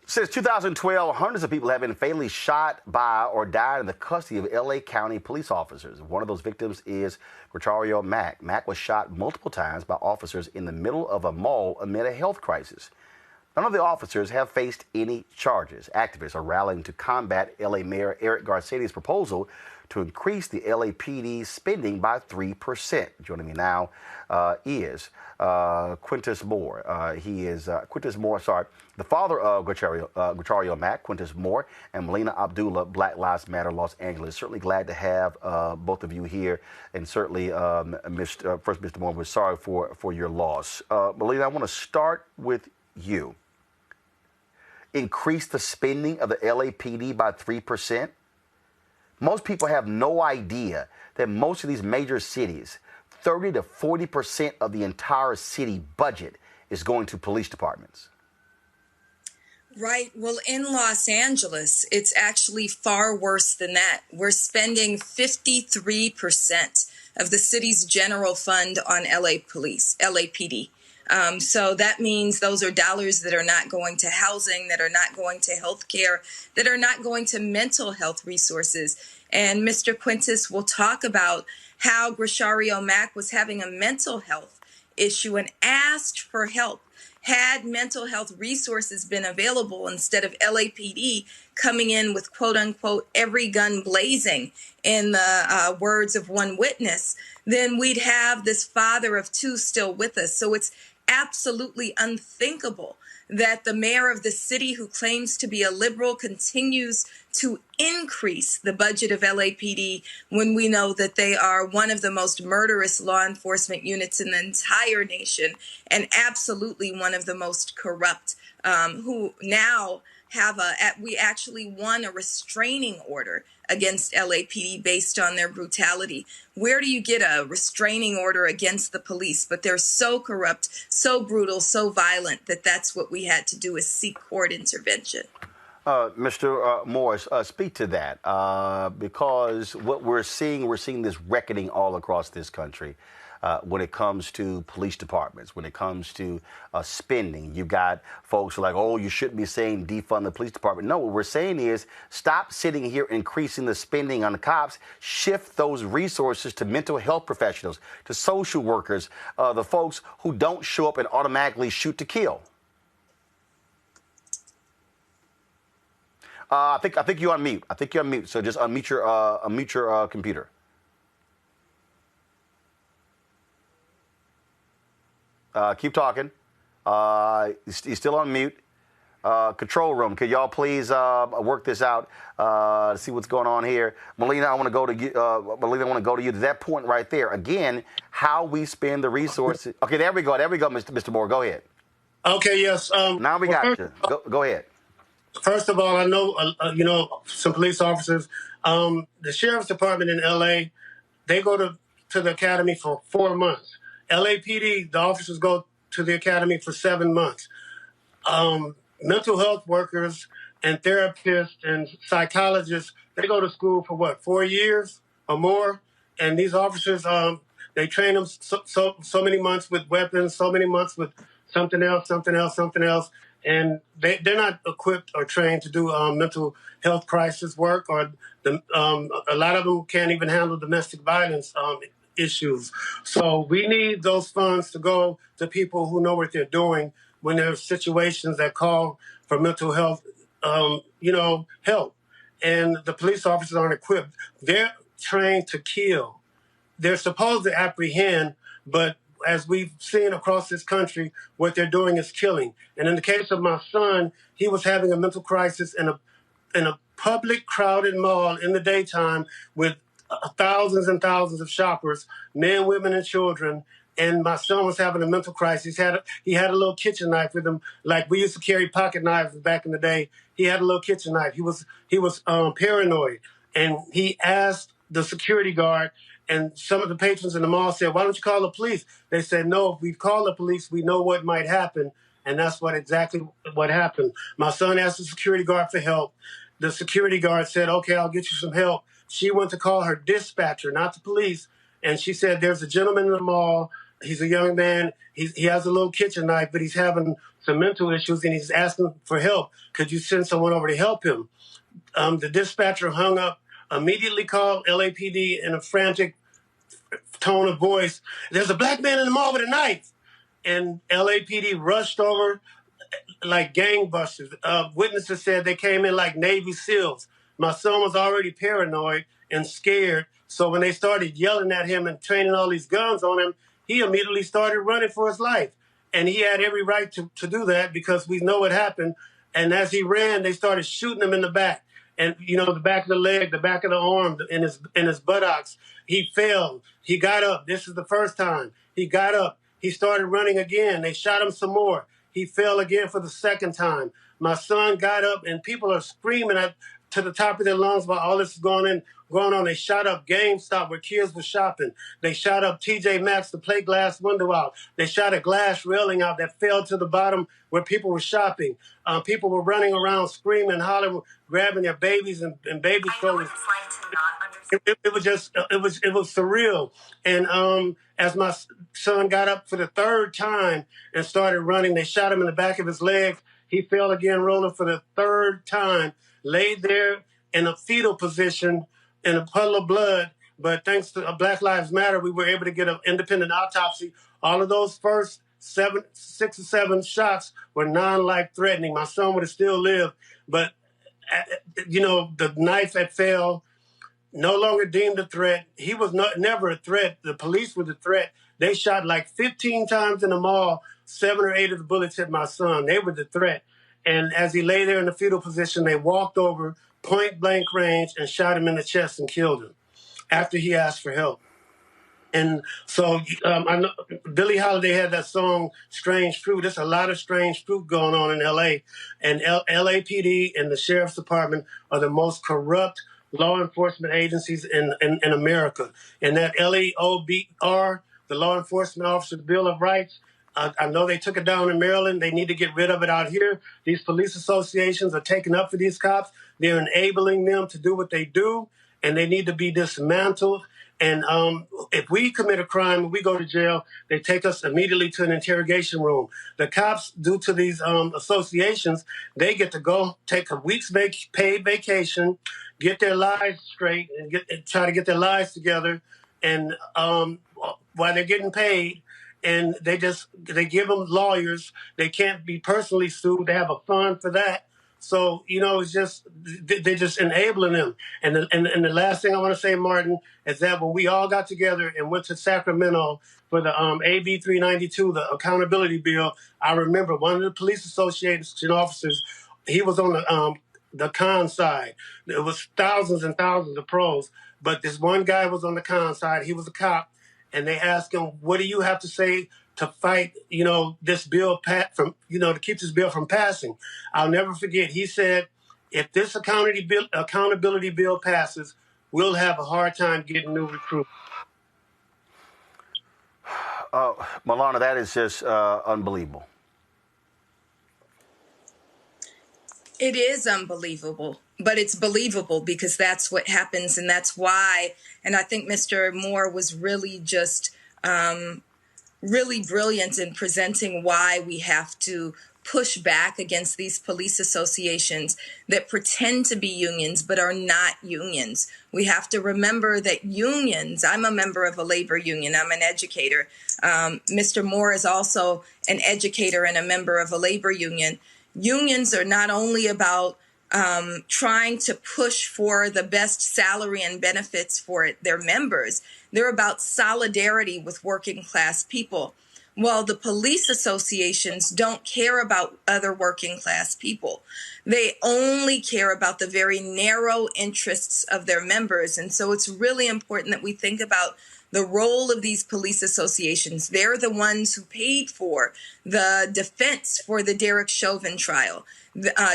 Since 2012, hundreds of people have been fatally shot by or died in the custody of L.A. County police officers. One of those victims is Gregorio Mack. Mack was shot multiple times by officers in the middle of a mall amid a health crisis. None of the officers have faced any charges. Activists are rallying to combat L.A. Mayor Eric Garcetti's proposal to increase the LAPD spending by 3%. Joining me now is Quintus Moore. He is Quintus Moore, the father of Gregorio Mack, Quintus Moore, and Melina Abdullah, Black Lives Matter, Los Angeles. Certainly glad to have both of you here, and certainly, first, Mr. Moore, we're sorry for your loss. Melina, I want to start with you. Increase the spending of the LAPD by 3%. Most people have no idea that most of these major cities, 30 to 40% of the entire city budget is going to police departments. Right. Well, in Los Angeles, it's actually far worse than that. We're spending 53% of the city's general fund on LAPD. So that means those are dollars that are not going to housing, that are not going to health care, that are not going to mental health resources. And Mr. Quintus will talk about how Grishario Mack was having a mental health issue and asked for help. Had mental health resources been available instead of LAPD coming in with quote unquote every gun blazing, in the words of one witness, then we'd have this father of two still with us. So it's absolutely unthinkable that the mayor of the city, who claims to be a liberal, continues to increase the budget of LAPD when we know that they are one of the most murderous law enforcement units in the entire nation, and absolutely one of the most corrupt, who now have we actually won a restraining order against LAPD based on their brutality. Where do you get a restraining order against the police? But they're so corrupt, so brutal, so violent that that's what we had to do, is seek court intervention. Mr. Morris, speak to that, because what we're seeing this reckoning all across this country. When it comes to police departments, when it comes to spending. You've got folks who are like, oh, you shouldn't be saying defund the police department. No, what we're saying is stop sitting here increasing the spending on the cops, shift those resources to mental health professionals, to social workers, the folks who don't show up and automatically shoot to kill. I think you're on mute. So just unmute your computer. Keep talking. He's still on mute. Control room, could y'all please work this out to see what's going on here? Melina, I want to go to you. To that point right there. Again, how we spend the resources. Okay, there we go, Mr. Moore. Go ahead. Okay, yes. Now we got you. Go ahead. First of all, I know, some police officers. The sheriff's department in L.A., they go to the academy for 4 months. LAPD, the officers go to the academy for 7 months. Mental health workers and therapists and psychologists, they go to school for what, 4 years or more? And these officers, they train them so many months with weapons, so many months with something else. And they're not equipped or trained to do mental health crisis work, or a lot of them can't even handle domestic violence issues. So we need those funds to go to people who know what they're doing when there's situations that call for mental health, help. And the police officers aren't equipped. They're trained to kill. They're supposed to apprehend, but as we've seen across this country, what they're doing is killing. And in the case of my son, he was having a mental crisis in a public, crowded mall in the daytime with thousands and thousands of shoppers, men, women, and children. And my son was having a mental crisis. He had a little kitchen knife with him, like we used to carry pocket knives back in the day. He had a little kitchen knife. He was paranoid, and he asked the security guard. And some of the patrons in the mall said, "Why don't you call the police?" They said, "No, if we call the police, we know what might happen." And that's exactly what happened. My son asked the security guard for help. The security guard said, "Okay, I'll get you some help." She went to call her dispatcher, not the police. And she said, "There's a gentleman in the mall. He's a young man. He has a little kitchen knife, but he's having some mental issues, and he's asking for help. Could you send someone over to help him?" The dispatcher hung up, immediately called LAPD in a frantic tone of voice. "There's a black man in the mall with a knife." And LAPD rushed over like gangbusters. Witnesses said they came in like Navy SEALs. My son was already paranoid and scared. So when they started yelling at him and training all these guns on him, he immediately started running for his life. And he had every right to do that, because we know what happened. And as he ran, they started shooting him in the back. And, the back of the leg, the back of the arm, in his buttocks. He fell. He got up. This is the first time. He got up. He started running again. They shot him some more. He fell again for the second time. My son got up, and people are screaming to the top of their lungs while all this is going on. They shot up GameStop where kids were shopping. They shot up TJ Maxx, the plate glass window out. They shot a glass railing out that fell to the bottom where people were shopping. People were running around screaming, hollering, grabbing their babies and baby strollers. it was just it was surreal. And as my son got up for the third time and started running, they shot him in the back of his leg. He fell again, Roland, for the third time, laid there in a fetal position in a puddle of blood. But thanks to Black Lives Matter, we were able to get an independent autopsy. All of those first 6 or 7 shots were non-life threatening. My son would have still lived, but the knife that fell no longer deemed a threat. He was never a threat. The police were the threat. They shot like 15 times in the mall. 7 or 8 of the bullets hit my son. They were the threat. And as he lay there in the fetal position, they walked over, point blank range, and shot him in the chest and killed him after he asked for help. And so I know Billie Holiday had that song, Strange Fruit. There's a lot of strange fruit going on in L.A. And LAPD and the Sheriff's Department are the most corrupt law enforcement agencies in America. And that LEOBR, the Law Enforcement Officers Bill of Rights, I know they took it down in Maryland. They need to get rid of it out here. These police associations are taking up for these cops. They're enabling them to do what they do, and they need to be dismantled. And if we commit a crime and we go to jail, they take us immediately to an interrogation room. The cops, due to these associations, they get to go take a week's paid vacation, get their lives straight, and try to get their lives together. And while they're getting paid, and they give them lawyers. They can't be personally sued. They have a fund for that. So, it's just, they're just enabling them. And the last thing I want to say, Martin, is that when we all got together and went to Sacramento for the AB 392, the accountability bill, I remember one of the police association officers, he was on the con side. There was thousands and thousands of pros, but this one guy was on the con side. He was a cop. And they asked him, what do you have to say to fight, this bill to keep this bill from passing? I'll never forget. He said, if this accountability bill passes, we'll have a hard time getting new recruits. Milana, that is just unbelievable. It is unbelievable, but it's believable because that's what happens, and that's why. And I think Mr. Moore was really just really brilliant in presenting why we have to push back against these police associations that pretend to be unions but are not unions. We have to remember that unions, I'm a member of a labor union, I'm an educator. Mr. Moore is also an educator and a member of a labor union. Unions are not only about trying to push for the best salary and benefits for their members. They're about solidarity with working class people. Well, the police associations don't care about other working class people. They only care about the very narrow interests of their members. And so it's really important that we think about the role of these police associations. They're the ones who paid for the defense for the Derek Chauvin trial.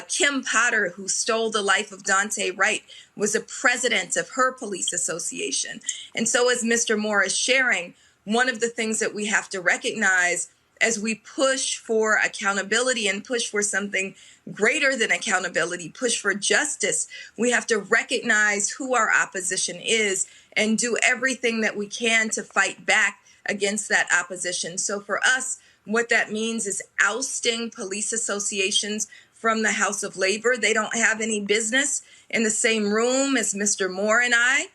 Kim Potter, who stole the life of Daunte Wright, was a president of her police association. And so as Mr. Moore is sharing, one of the things that we have to recognize as we push for accountability and push for something greater than accountability, push for justice, we have to recognize who our opposition is and do everything that we can to fight back against that opposition. So for us, what that means is ousting police associations from the House of Labor. They don't have any business in the same room as Mr. Moore and I.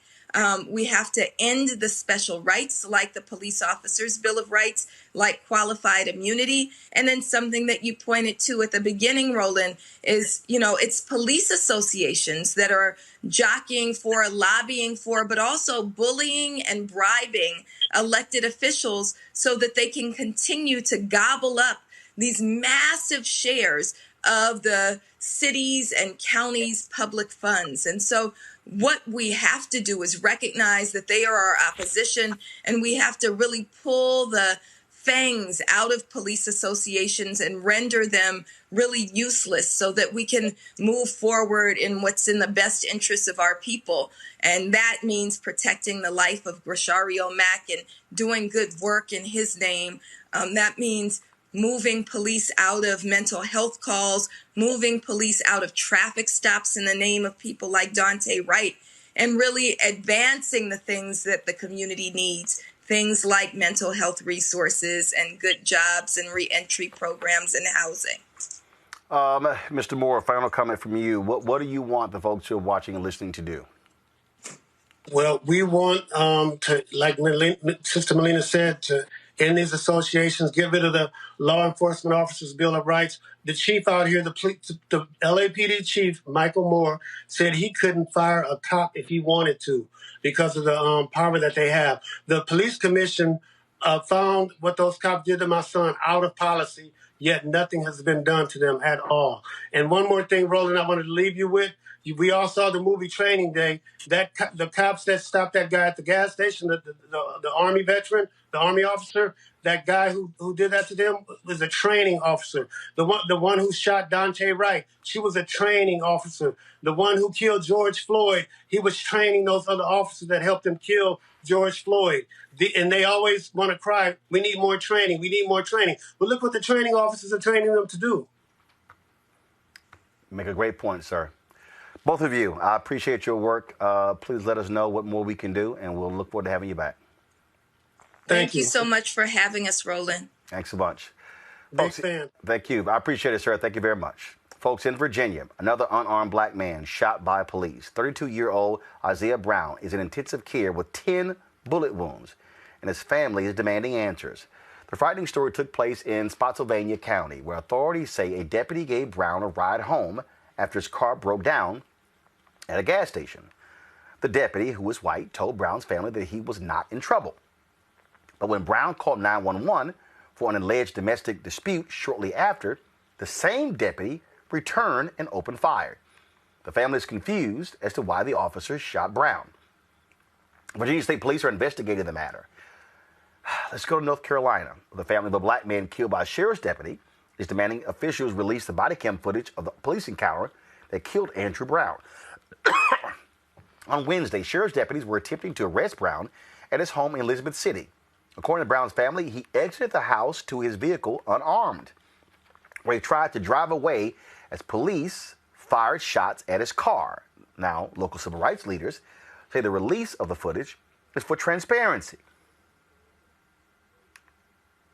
We have to end the special rights like the Police Officers Bill of Rights, like qualified immunity. And then something that you pointed to at the beginning, Roland, is, it's police associations that are jockeying for, lobbying for, but also bullying and bribing elected officials so that they can continue to gobble up these massive shares of the cities and counties' public funds. And so what we have to do is recognize that they are our opposition, and we have to really pull the fangs out of police associations and render them really useless so that we can move forward in what's in the best interest of our people. And that means protecting the life of Grishario Mack and doing good work in his name. That means moving police out of mental health calls, moving police out of traffic stops in the name of people like Daunte Wright. and really advancing the things that the community needs, things like mental health resources and good jobs and reentry programs and housing. Mr. Moore, final comment from you. What do you want the folks who are watching and listening to do? Well, we want to, like Sister Melina said, to end these associations, get rid of the Law Enforcement Officers Bill of Rights. The chief out here, the LAPD chief, Michael Moore, said he couldn't fire a cop if he wanted to because of the power that they have. The police commission found what those cops did to my son out of policy, yet nothing has been done to them at all. And one more thing, Roland, I wanted to leave you with. We all saw the movie Training Day. The cops that stopped that guy at the gas station, the Army veteran, the Army officer, that guy who did that to them was a training officer. The one who shot Dante Wright, she was a training officer. The one who killed George Floyd, he was training those other officers that helped him kill George Floyd. And they always want to cry, we need more training, we need more training. But look what the training officers are training them to do. Make a great point, sir. Both of you, I appreciate your work. Please let us know what more we can do, and we'll look forward to having you back. Thank you so much for having us, Roland. Thanks so much. Big fan. Thank you. I appreciate it, sir. Thank you very much. Folks, in Virginia, another unarmed black man shot by police. 32-year-old Isaiah Brown is in intensive care with 10 bullet wounds, and his family is demanding answers. The frightening story took place in Spotsylvania County, where authorities say a deputy gave Brown a ride home after his car broke down at a gas station. The deputy, who was white, told Brown's family that he was not in trouble. But when Brown called 911 for an alleged domestic dispute shortly after, the same deputy returned and opened fire. The family is confused as to why the officers shot Brown. Virginia State Police are investigating the matter. Let's go to North Carolina. The family of a black man killed by a sheriff's deputy is demanding officials release the body cam footage of the police encounter that killed Andrew Brown. On Wednesday, sheriff's deputies were attempting to arrest Brown at his home in Elizabeth City. According to Brown's family, he exited the house to his vehicle unarmed, where he tried to drive away as police fired shots at his car. Now, local civil rights leaders say the release of the footage is for transparency.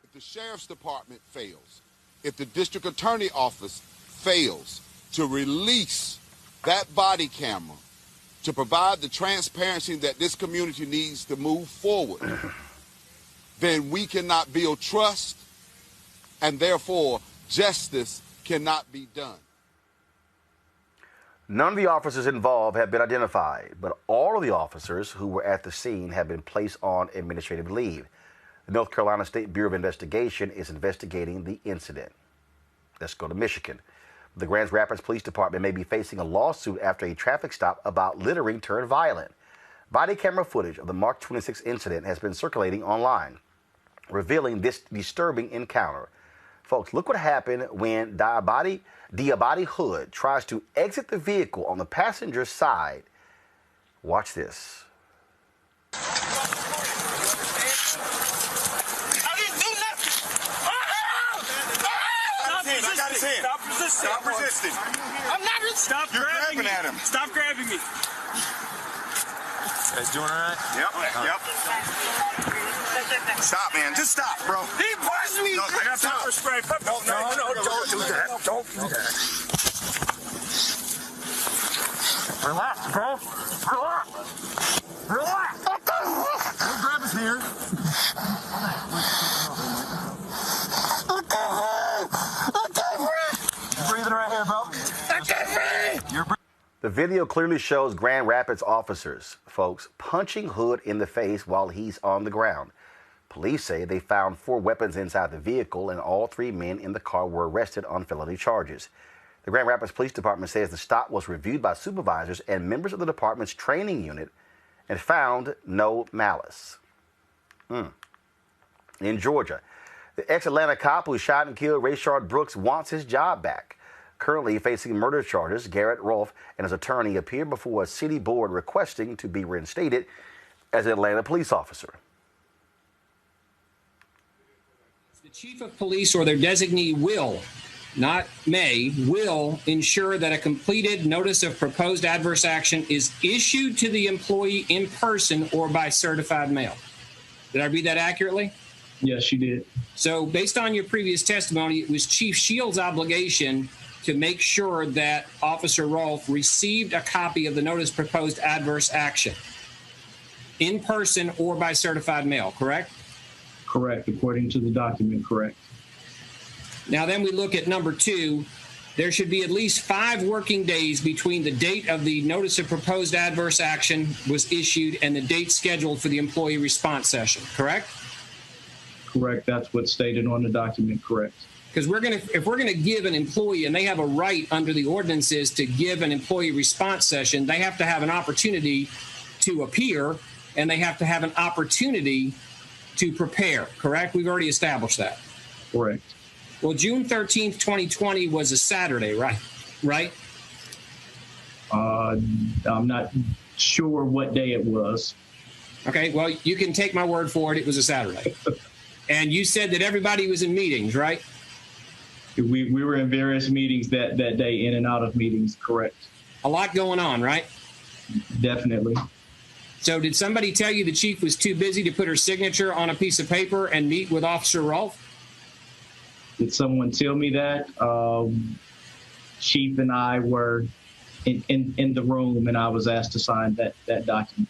If the sheriff's department fails, if the district attorney office fails to release that body camera to provide the transparency that this community needs to move forward, then we cannot build trust, and therefore justice cannot be done. None of the officers involved have been identified, but all of the officers who were at the scene have been placed on administrative leave. The North Carolina State Bureau of Investigation is investigating the incident. Let's go to Michigan. The Grand Rapids Police Department may be facing a lawsuit after a traffic stop about littering turned violent. Body camera footage of the March 26 incident has been circulating online, revealing this disturbing encounter. Folks, look what happened when Diabati Hood tries to exit the vehicle on the passenger side. Watch this. Stop resisting. I'm not resisting. Stop grabbing at him. Stop grabbing me. Guys doing all right? Yep. Stop, man. Just stop, bro. He pushed me. No, I got pepper spray. No, don't do that. Don't do that. Relax, bro. Relax. Don't grab his hair. Breathing right here, bro. The video clearly shows Grand Rapids officers, folks, punching Hood in the face while he's on the ground. Police say they found 4 weapons inside the vehicle, and all 3 men in the car were arrested on felony charges. The Grand Rapids Police Department says the stop was reviewed by supervisors and members of the department's training unit and found no malice. In Georgia, the ex-Atlanta cop who shot and killed Rayshard Brooks wants his job back. Currently facing murder charges, Garrett Rolfe and his attorney appeared before a city board requesting to be reinstated as an Atlanta police officer. The chief of police or their designee will not may, will ensure that a completed notice of proposed adverse action is issued to the employee in person or by certified mail. Did I read that accurately? Yes, you did. So based on your previous testimony, it was Chief Shields' obligation to make sure that Officer Rolfe received a copy of the notice of proposed adverse action in person or by certified mail, correct? Correct, according to the document, correct. Now then we look at number 2. There should be at least 5 working days between the date of the notice of proposed adverse action was issued and the date scheduled for the employee response session, correct? Correct, that's what's stated on the document, correct. Because if we're gonna give an employee, and they have a right under the ordinances to give an employee response session, they have to have an opportunity to appear, and they have to have an opportunity to prepare, correct? We've already established that. Correct. Well, June 13th, 2020 was a Saturday, right? Right? I'm not sure what day it was. Okay, well, you can take my word for it. It was a Saturday. And you said that everybody was in meetings, right? We were in various meetings that day, in and out of meetings, correct. A lot going on, right? Definitely. So did somebody tell you the chief was too busy to put her signature on a piece of paper and meet with Officer Rolfe? Did someone tell me that? Chief and I were in the room, and I was asked to sign that document.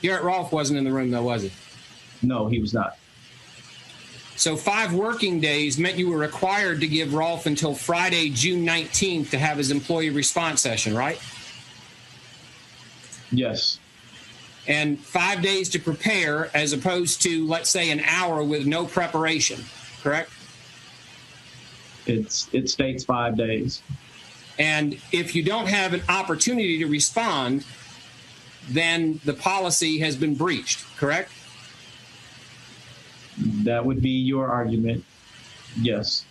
Garrett Rolfe wasn't in the room, though, was he? No, he was not. So 5 working days meant you were required to give Rolfe until Friday, June 19th to have his employee response session, right? Yes. And 5 days to prepare as opposed to, let's say, an hour with no preparation, correct? It states 5 days. And if you don't have an opportunity to respond, then the policy has been breached, correct? That would be your argument, yes.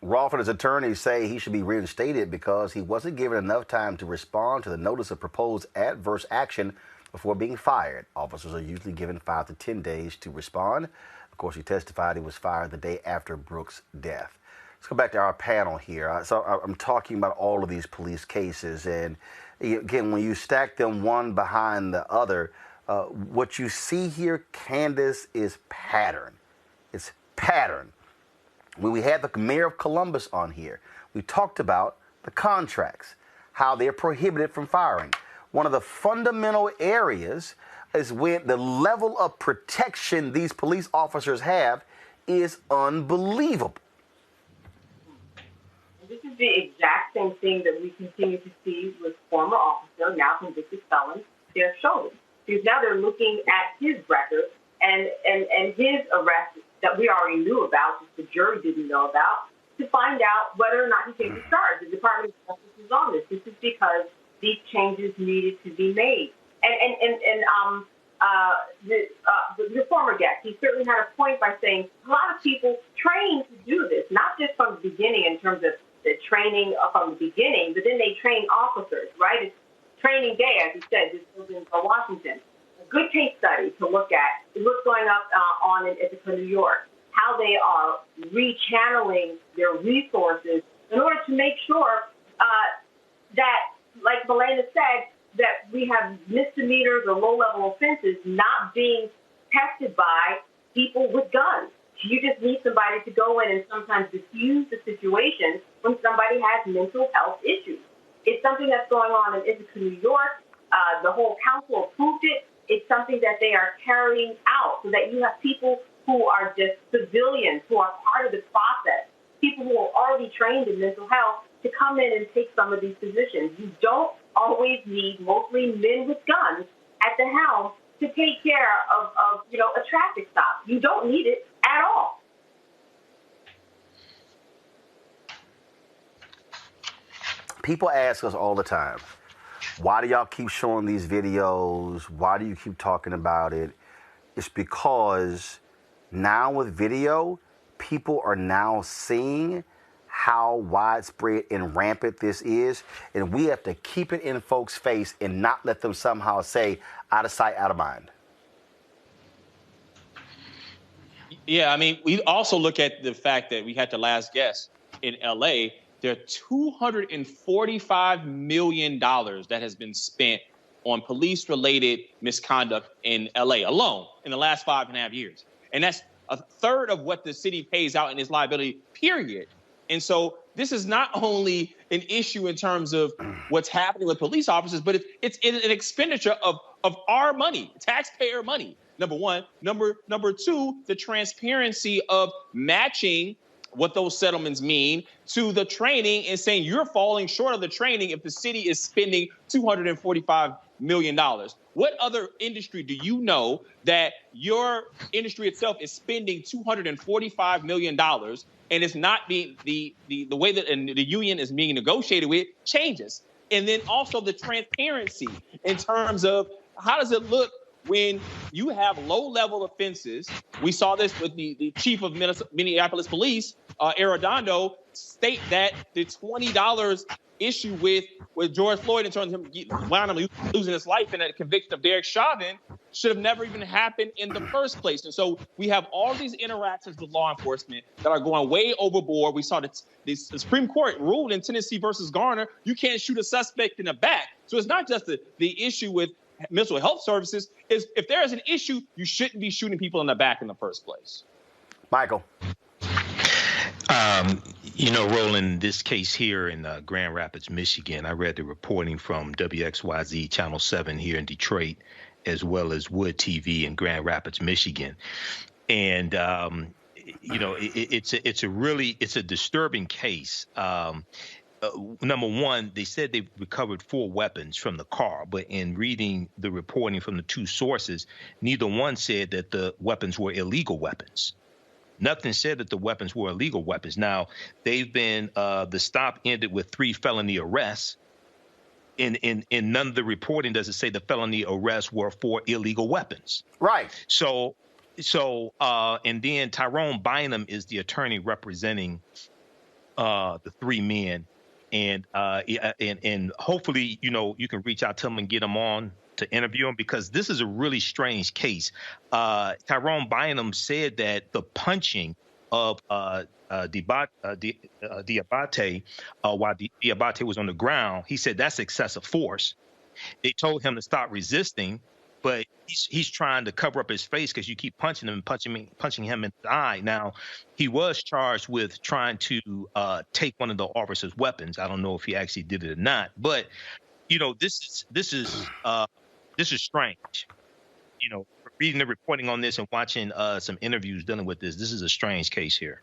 Rolfe and his attorneys say he should be reinstated because he wasn't given enough time to respond to the notice of proposed adverse action before being fired. Officers are usually given 5 to 10 days to respond. Of course, he testified he was fired the day after Brooks' death. Let's go back to our panel here. So I'm talking about all of these police cases, and again, when you stack them one behind the other, what you see here, Candace, is pattern. It's pattern. When we had the mayor of Columbus on here, we talked about the contracts, how they're prohibited from firing. One of the fundamental areas is when the level of protection these police officers have is unbelievable. This is the exact same thing that we continue to see with former officer, now convicted felon, Chauvin. Because now they're looking at his record and his arrest that we already knew about, just the jury didn't know about, to find out whether or not he came to charge. The Department of Justice is on this. This is because these changes needed to be made. The former guest, he certainly had a point by saying a lot of people train to do this, not just from the beginning in terms of the training from the beginning, but then they train officers, right? It's training day, as you said, this was in Washington. A good case study to look at is what's going up on in Ithaca, New York, how they are rechanneling their resources in order to make sure that, like Melena said, that we have misdemeanors or low-level offenses not being tested by people with guns. You just need somebody to go in and sometimes diffuse the situation when somebody has mental health issues. It's something that's going on in Ithaca, New York. The whole council approved it. It's something that they are carrying out so that you have people who are just civilians, who are part of the process, people who are already trained in mental health to come in and take some of these positions. You don't always need mostly men with guns at the helm to take care of a traffic stop. You don't need it at all. People ask us all the time, why do y'all keep showing these videos? Why do you keep talking about it? It's because now with video, people are now seeing how widespread and rampant this is, and we have to keep it in folks' face and not let them somehow say, out of sight, out of mind. Yeah, I mean, we also look at the fact that we had the last guest in L.A. There are $245 million that has been spent on police-related misconduct in L.A. alone in the last 5.5 years. And that's a third of what the city pays out in its liability, period. And so this is not only an issue in terms of what's happening with police officers, but it's an expenditure of our money, taxpayer money. Number one. Number two, the transparency of matching what those settlements mean to the training and saying you're falling short of the training if the city is spending $245 million. What other industry do you know that your industry itself is spending $245 million and it's not being the way that the union is being negotiated with changes? And then also the transparency in terms of how does it look when you have low-level offenses. We saw this with the chief of Minneapolis Police, Arredondo, state that the $20 issue with George Floyd in terms of him wound up losing his life in a conviction of Derek Chauvin should have never even happened in the first place. And so we have all these interactions with law enforcement that are going way overboard. We saw the Supreme Court ruled in Tennessee versus Garner, you can't shoot a suspect in the back. So it's not just the issue with mental health services. Is if there is an issue, you shouldn't be shooting people in the back in the first place. Michael. Roland, this case here in Grand Rapids, Michigan, I read the reporting from WXYZ Channel 7 here in Detroit, as well as Wood TV in Grand Rapids, Michigan. And, it's a disturbing case. Number one, they said they recovered 4 weapons from the car, but in reading the reporting from the 2 sources, neither one said that the weapons were illegal weapons. Nothing said that the weapons were illegal weapons. Now, they've been the stop ended with 3 felony arrests. In none of the reporting does it say the felony arrests were for illegal weapons. Right. So and then Tyrone Bynum is the attorney representing the 3 men. And hopefully, you can reach out to them and get them on to interview them, because this is a really strange case. Tyrone Bynum said that the punching of Diabate while Diabate was on the ground, he said that's excessive force. They told him to stop resisting, but he's trying to cover up his face because you keep punching him and punching him in the eye. Now, he was charged with trying to take one of the officer's weapons. I don't know if he actually did it or not, but this is strange. Reading the reporting on this and watching some interviews dealing with this is a strange case here.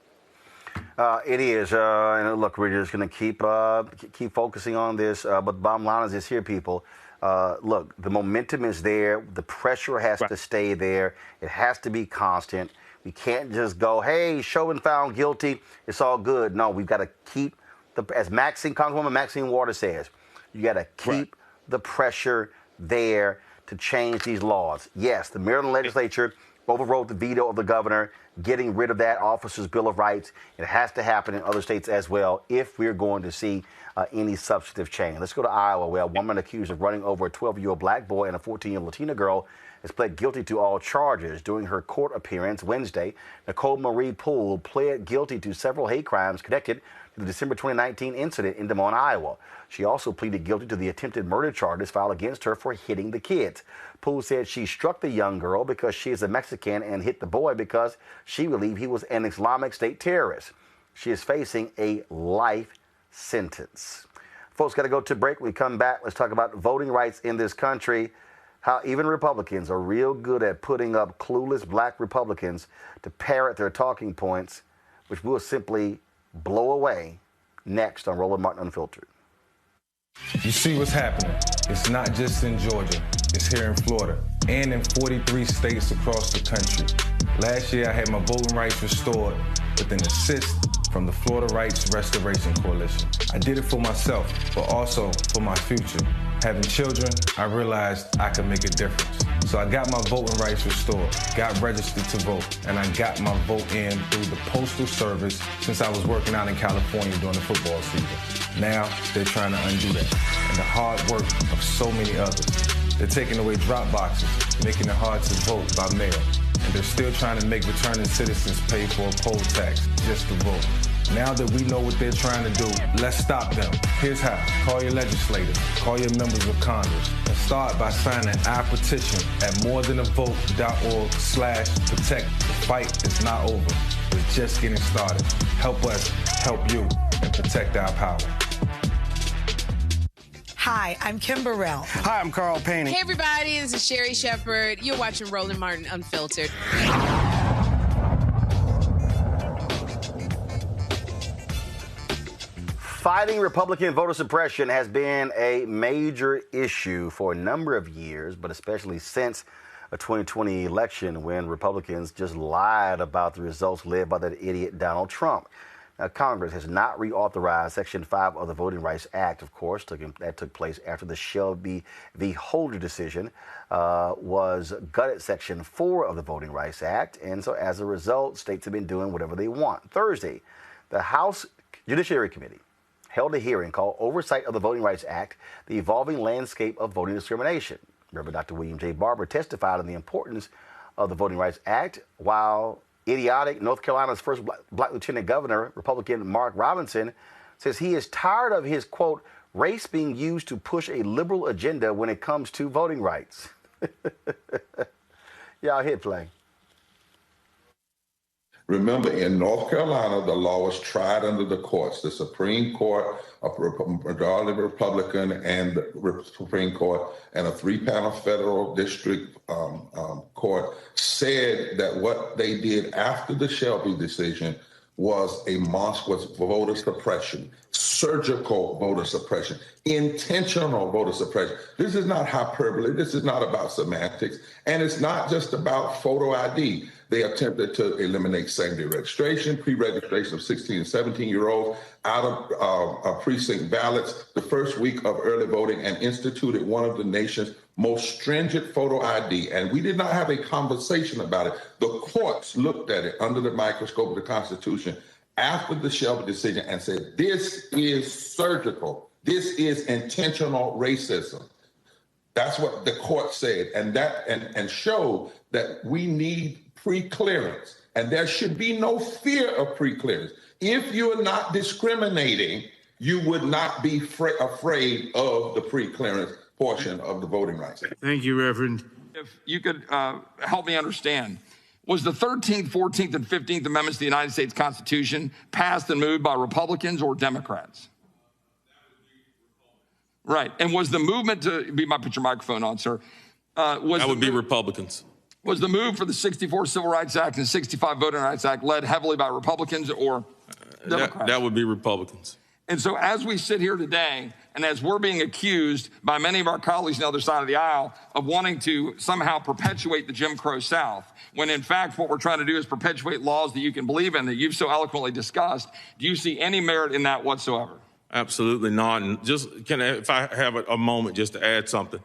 It is. And look, we're just going to keep focusing on this. But the bottom line is this here, people. Look, the momentum is there. The pressure has to stay there. It has to be constant. We can't just go, hey, Chauvin found guilty, it's all good. No, we've got to keep, as Congresswoman Maxine Waters says, you got to keep the pressure there to change these laws. Yes, the Maryland legislature overrode the veto of the governor, getting rid of that officer's Bill of Rights. It has to happen in other states as well if we're going to see any substantive change. Let's go to Iowa, where a woman accused of running over a 12-year-old black boy and a 14-year-old Latina girl has pled guilty to all charges. During her court appearance Wednesday, Nicole Marie Poole pled guilty to several hate crimes connected to the December 2019 incident in Des Moines, Iowa. She also pleaded guilty to the attempted murder charges filed against her for hitting the kids. Poole said she struck the young girl because she is a Mexican and hit the boy because she believed he was an Islamic State terrorist. She is facing a life sentence. Folks, got to go to break. We come back. Let's talk about voting rights in this country, how even Republicans are real good at putting up clueless black Republicans to parrot their talking points, which will simply blow away next on Roland Martin Unfiltered. You see what's happening. It's not just in Georgia. It's here in Florida and in 43 states across the country. Last year, I had my voting rights restored with an assist from the Florida Rights Restoration Coalition. I did it for myself, but also for my future. Having children, I realized I could make a difference. So I got my voting rights restored, got registered to vote, and I got my vote in through the Postal Service since I was working out in California during the football season. Now, they're trying to undo that, and the hard work of so many others. They're taking away drop boxes, making it hard to vote by mail. and they're still trying to make returning citizens pay for a poll tax just to vote. Now that we know what they're trying to do, let's stop them. Here's how. Call your legislators, call your members of Congress, and start by signing our petition at morethanavote.org/protect. The fight is not over. We're just getting started. Help us help you and protect our power. Hi, I'm Kim Burrell. Hi, I'm Carl Payne. Hey, everybody, this is Sherry Shepherd. You're watching Roland Martin Unfiltered. Fighting Republican voter suppression has been a major issue for a number of years, but especially since a 2020 election when Republicans just lied about the results led by that idiot Donald Trump. Now, Congress has not reauthorized Section 5 of the Voting Rights Act, of course. That took place after the Shelby v. Holder decision was gutted Section 4 of the Voting Rights Act. And so as a result, states have been doing whatever they want. Thursday, the House Judiciary Committee held a hearing called Oversight of the Voting Rights Act, the Evolving Landscape of Voting Discrimination. Reverend Dr. William J. Barber testified on the importance of the Voting Rights Act, while idiotic North Carolina's first black lieutenant governor, Republican Mark Robinson, says he is tired of his, quote, race being used to push a liberal agenda when it comes to voting rights. Y'all hit play. Remember, in North Carolina, the law was tried under the courts. The Supreme Court, a majority Republican, and the Supreme Court, and a three-panel federal district court said that what they did after the Shelby decision was voter suppression, surgical voter suppression, intentional voter suppression. This is not hyperbole. This is not about semantics. And it's not just about photo ID. They attempted to eliminate secondary registration, pre-registration of 16 and 17-year-olds out of precinct ballots the first week of early voting, and instituted one of the nation's most stringent photo ID. And we did not have a conversation about it. The courts looked at it under the microscope of the Constitution after the Shelby decision and said, this is surgical. This is intentional racism. That's what the court said, and showed that we need pre-clearance, and there should be no fear of pre-clearance. If you're not discriminating, you would not be afraid of the pre-clearance portion of the Voting Rights Act. Thank you, Reverend. If you could help me understand, was the 13th, 14th, and 15th Amendments to the United States Constitution passed and moved by Republicans or Democrats? Right, and was the movement to, put your microphone on, sir. That would be Republicans. Was the move for the 64 Civil Rights Act and 65 Voting Rights Act led heavily by Republicans or Democrats? That would be Republicans. And so as we sit here today, and as we're being accused by many of our colleagues on the other side of the aisle of wanting to somehow perpetuate the Jim Crow South, when in fact what we're trying to do is perpetuate laws that you can believe in, that you've so eloquently discussed, do you see any merit in that whatsoever? Absolutely not. And just if I have a moment just to add something.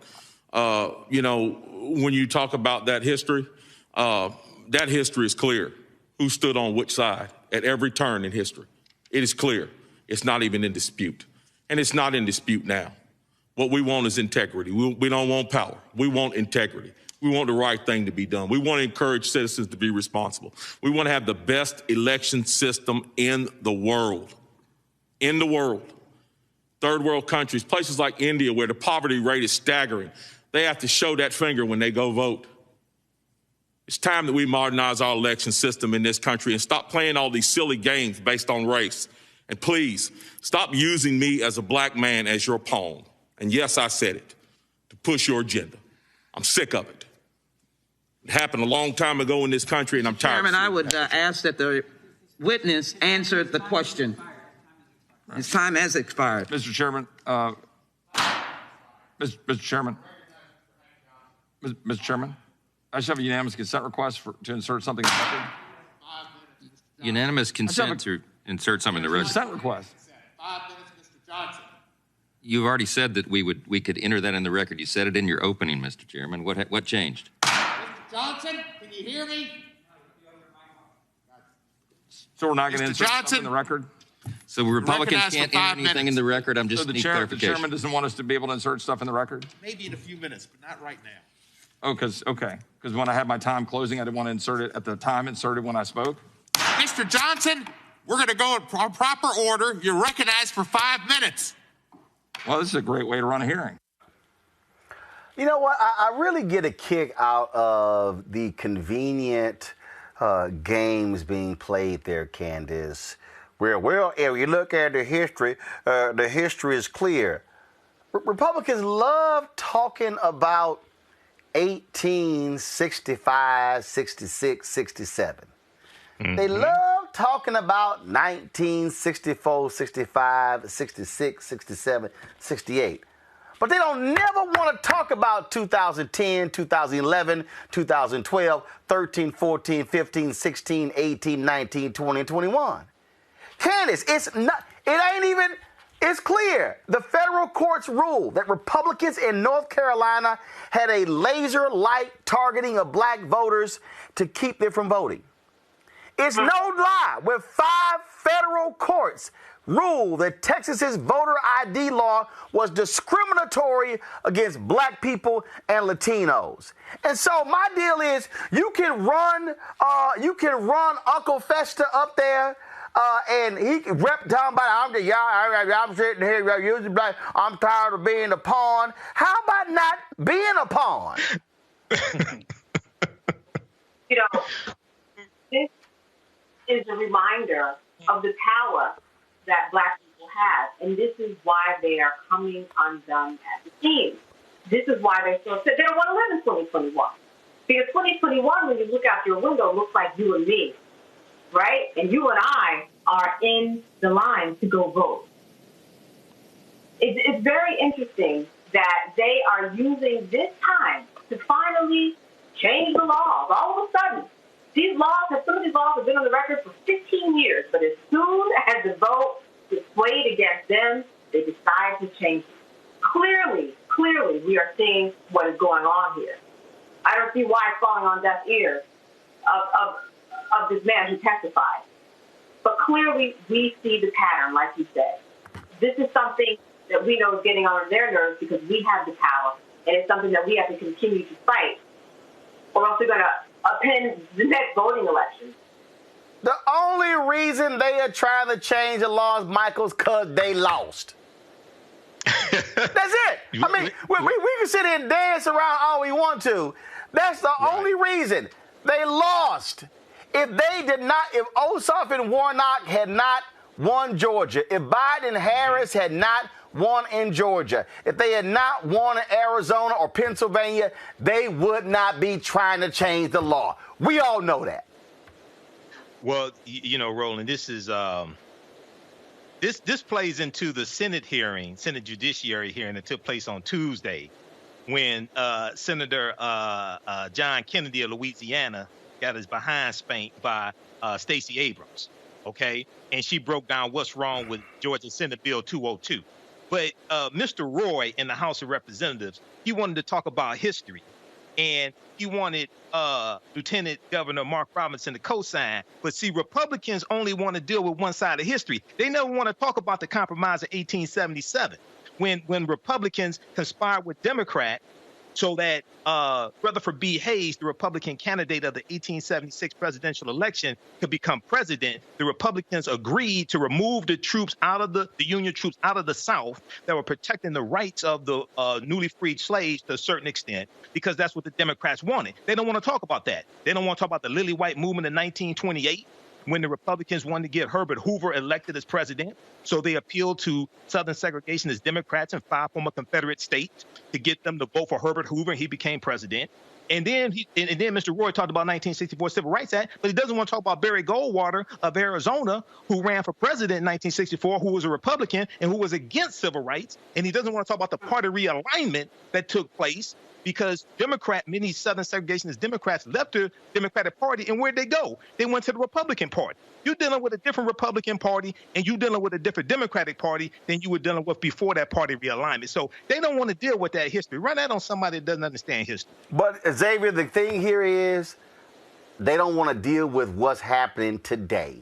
When you talk about that history is clear. Who stood on which side at every turn in history? It is clear. It's not even in dispute. And it's not in dispute now. What we want is integrity. We don't want power. We want integrity. We want the right thing to be done. We want to encourage citizens to be responsible. We want to have the best election system in the world. In the world. Third world countries, places like India where the poverty rate is staggering, they have to show that finger when they go vote. It's time that we modernize our election system in this country and stop playing all these silly games based on race. And please, stop using me as a black man as your pawn. And yes, I said it, to push your agenda. I'm sick of it. It happened a long time ago in this country, and I'm tired. Chairman, I would ask that the witness answer the question. His time has expired. Mr. Chairman, Mr. Chairman, Mr. Chairman, I just have a unanimous consent request to insert something in the record. Unanimous consent to insert something in the record. Consent request. 5 minutes, Mr. Johnson. You've already said that we could enter that in the record. You said it in your opening, Mr. Chairman. What changed? Mr. Johnson, can you hear me? So we're not going to insert something in the record? So Republicans can't enter anything in the record? I'm just so the need clarification. The chairman doesn't want us to be able to insert stuff in the record? Maybe in a few minutes, but not right now. Oh, because when I had my time closing, I didn't want to insert it at the time inserted when I spoke. Mr. Johnson, we're going to go in proper order. You're recognized for 5 minutes. Well, this is a great way to run a hearing. You know what? I really get a kick out of the convenient games being played there, Candace, where, well, if you look at the history is clear. Republicans love talking about 1865, 66, 67. Mm-hmm. They love talking about 1964, 65, 66, 67, 68. But they don't never want to talk about 2010, 2011, 2012, 13, 14, 15, 16, 18, 19, 20, and 21. Candace, it's clear. The federal courts ruled that Republicans in North Carolina had a laser-like targeting of black voters to keep them from voting. It's no lie when 5 federal courts ruled that Texas's voter ID law was discriminatory against black people and Latinos. And so my deal is, you can run Uncle Festa up there, and he can rep down by I'm sitting here using black. I'm tired of being a pawn. How about not being a pawn? You know, this is a reminder of the power that black people have, and this is why they are coming undone at the seams. This is why they're so upset. They don't want to live in 2021. Because 2021, when you look out your window, looks like you and me, right? And you and I are in the line to go vote. It's very interesting that they are using this time to finally change the laws. All of a sudden, some of these laws have been on the record for 15 years, but as soon as the vote is swayed against them, they decide to change it. Clearly, we are seeing what is going on here. I don't see why it's falling on deaf ears of this man who testified. But clearly, we see the pattern, like you said. This is something that we know is getting on their nerves because we have the power, and it's something that we have to continue to fight, or else we're going to append the next voting election. The only reason they are trying to change the laws, Michael, is because they lost. That's it. I mean, we can sit here and dance around all we want to. That's the only reason. They lost. If Ossoff and Warnock had not won Georgia, if Biden and Harris had not won in Georgia, if they had not won in Arizona or Pennsylvania, they would not be trying to change the law. We all know that. Well, you know, Roland, this is this plays into the Senate Judiciary hearing that took place on Tuesday, when Senator John Kennedy of Louisiana got his behind spanked by Stacey Abrams. Okay, and she broke down what's wrong with Georgia Senate Bill 202. But Mr. Roy in the House of Representatives, he wanted to talk about history. And he wanted Lieutenant Governor Mark Robinson to co-sign. But see, Republicans only want to deal with one side of history. They never want to talk about the compromise of 1877, when Republicans conspired with Democrats so that Rutherford B. Hayes, the Republican candidate of the 1876 presidential election, could become president. The Republicans agreed to remove the troops out of the Union troops out of the South that were protecting the rights of the newly freed slaves to a certain extent, because that's what the Democrats wanted. They don't want to talk about that. They don't want to talk about the Lily White movement in 1928, when the Republicans wanted to get Herbert Hoover elected as president. So they appealed to Southern segregationists Democrats in 5 former Confederate states to get them to vote for Herbert Hoover, and he became president. And then Mr. Roy talked about 1964 Civil Rights Act, but he doesn't want to talk about Barry Goldwater of Arizona, who ran for president in 1964, who was a Republican and who was against civil rights. And he doesn't want to talk about the party realignment that took place, because many Southern segregationist Democrats left the Democratic Party, and where'd they go? They went to the Republican Party. You're dealing with a different Republican Party, and you're dealing with a different Democratic Party than you were dealing with before that party realignment. So they don't want to deal with that history. Run that on somebody that doesn't understand history. But, Xavier, the thing here is they don't want to deal with what's happening today.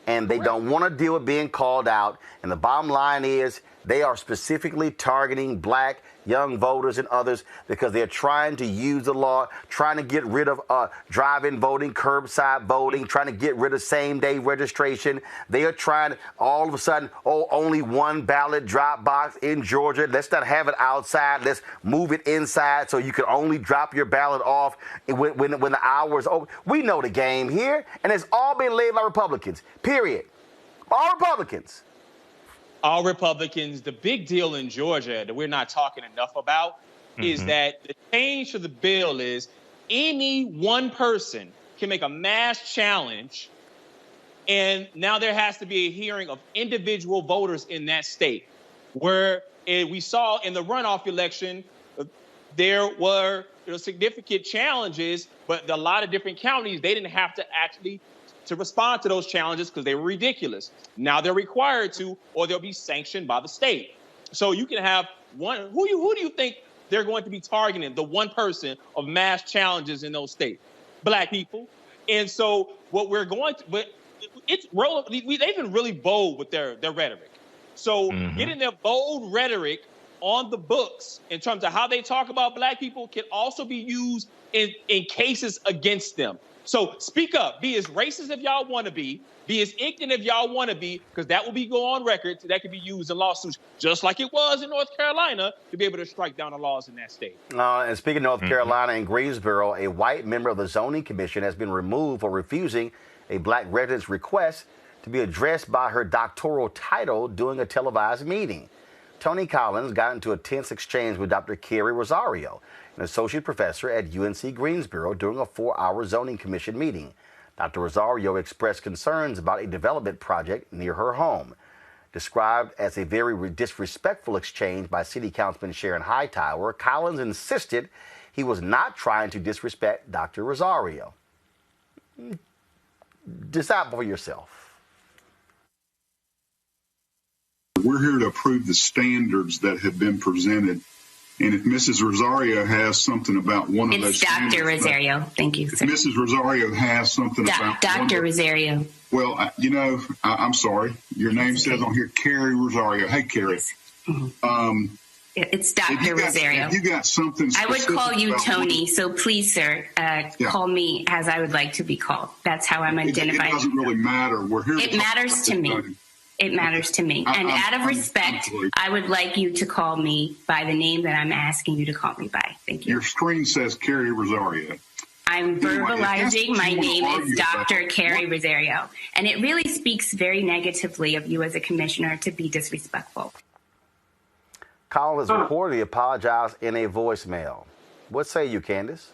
And they don't want to deal with being called out. And the bottom line is They are specifically targeting black young voters and others because they're trying to use the law, trying to get rid of drive-in voting, curbside voting, trying to get rid of same-day registration. They are trying to, all of a sudden, only one ballot drop box in Georgia. Let's not have it outside. Let's move it inside so you can only drop your ballot off when the hour is over. We know the game here, and it's all been led by Republicans, period. All Republicans. All Republicans. The big deal in Georgia that we're not talking enough about is that the change to the bill is any one person can make a mass challenge, and now there has to be a hearing of individual voters in that state. Where we saw in the runoff election, there were significant challenges, but a lot of different counties, they didn't have to actually to respond to those challenges because they were ridiculous. Now they're required to, or they'll be sanctioned by the state. So you can have one. Who do you think they're going to be targeting? The one person of mass challenges in those states, black people. And so what we're going to, but it's Roland. They've been really bold with their rhetoric. So getting their bold rhetoric on the books in terms of how they talk about black people can also be used in cases against them. So speak up. Be as racist if y'all want to be. Be as ignorant if y'all want to be, because that will be go on record. That can be used in lawsuits, just like it was in North Carolina, to be able to strike down the laws in that state. And speaking of North Carolina and Greensboro, a white member of the zoning commission has been removed for refusing a black resident's request to be addressed by her doctoral title during a televised meeting. Tony Collins got into a tense exchange with Dr. Carrie Rosario, an associate professor at UNC Greensboro, during a 4-hour zoning commission meeting. Dr. Rosario expressed concerns about a development project near her home. Described as a very disrespectful exchange by City Councilman Sharon Hightower, Collins insisted he was not trying to disrespect Dr. Rosario. Decide for yourself. We're here to approve the standards that have been presented. And if Mrs. Rosario has something about one of those standards... It's Dr. Rosario. Thank you, sir. If Mrs. Rosario has something about... Dr. Rosario. Well, I'm sorry. Your name says on here, Carrie Rosario. Hey, Carrie. It's Dr. Rosario. You got something I would call you Tony, so please, sir, call me as I would like to be called. That's how I'm identifying. It doesn't really matter. We're here. It matters to me. It matters to me. And out of respect, I would like you to call me by the name that I'm asking you to call me by. Thank you. Your screen says Carrie Rosario. I'm verbalizing my name is Dr. Carrie Rosario. And it really speaks very negatively of you as a commissioner to be disrespectful. Collins reportedly apologized in a voicemail. What say you, Candace?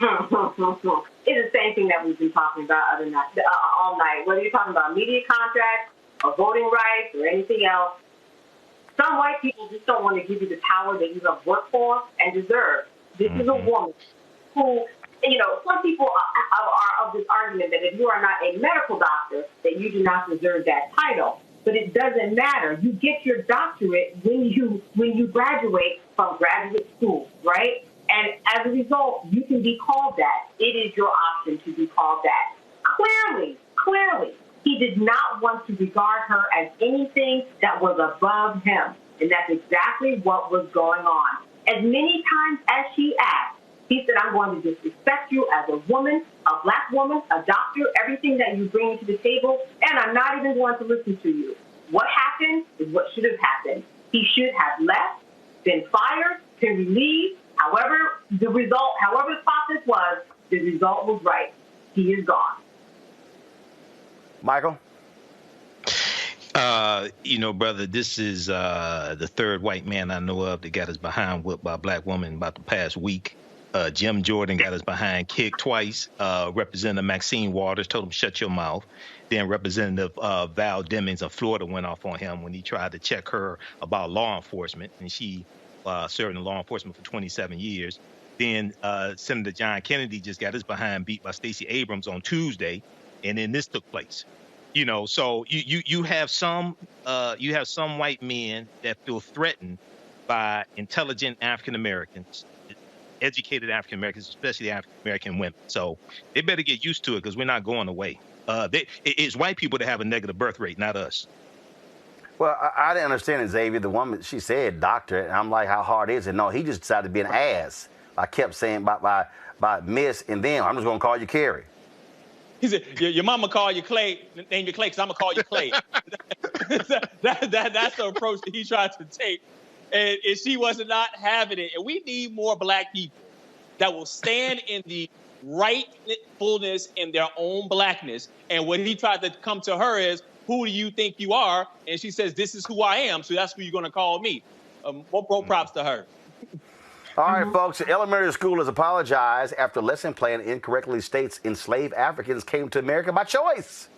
It's the same thing that we've been talking about all night. Whether you're talking about media contracts, or voting rights, or anything else. Some white people just don't want to give you the power that you have worked for and deserve. This is a woman who, some people are of this argument that if you are not a medical doctor, that you do not deserve that title. But it doesn't matter. You get your doctorate when you graduate from graduate school, right? And as a result, you can be called that. It is your option to be called that. Clearly, he did not want to regard her as anything that was above him. And that's exactly what was going on. As many times as she asked, he said, I'm going to disrespect you as a woman, a black woman, a doctor, everything that you bring to the table, and I'm not even going to listen to you. What happened is what should have happened. He should have left, been fired, been relieved. However the process was, the result was right. He is gone. Michael? Brother, this is the third white man I know of that got his behind whipped by a black woman about the past week. Jim Jordan got his behind kicked twice. Representative Maxine Waters told him, shut your mouth. Then Representative Val Demings of Florida went off on him when he tried to check her about law enforcement, and she served in law enforcement for 27 years. Then Senator John Kennedy just got his behind beat by Stacey Abrams on Tuesday, and then this took place. So you have some white men that feel threatened by intelligent African Americans, educated African Americans, especially African American women. So they better get used to it because we're not going away. It's white people that have a negative birth rate, not us. Well, I didn't understand it, Xavier. The woman, she said doctor, and I'm like, how hard is it? No, he just decided to be an ass. I kept saying by Miss, and then I'm just going to call you Carrie. He said, your mama call you Clay, name you Clay, because I'm going to call you Clay. That's the approach that he tried to take. And she was not having it. And we need more black people that will stand in the rightfulness in their own blackness. And what he tried to come to her is, who do you think you are? And she says, this is who I am, so that's who you're going to call me. More props to her. All right, folks, the elementary school has apologized after lesson plan incorrectly states enslaved Africans came to America by choice.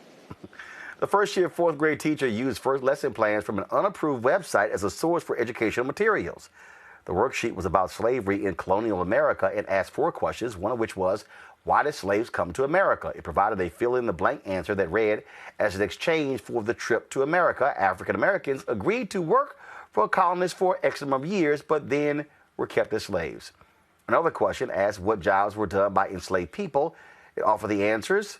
The first-year fourth grade teacher used first lesson plans from an unapproved website as a source for educational materials. The worksheet was about slavery in colonial America and asked 4 questions, one of which was, why did slaves come to America? It provided a fill-in-the-blank answer that read, as an exchange for the trip to America, African Americans agreed to work for colonists for X number of years, but then were kept as slaves. Another question asked what jobs were done by enslaved people. It offered the answers,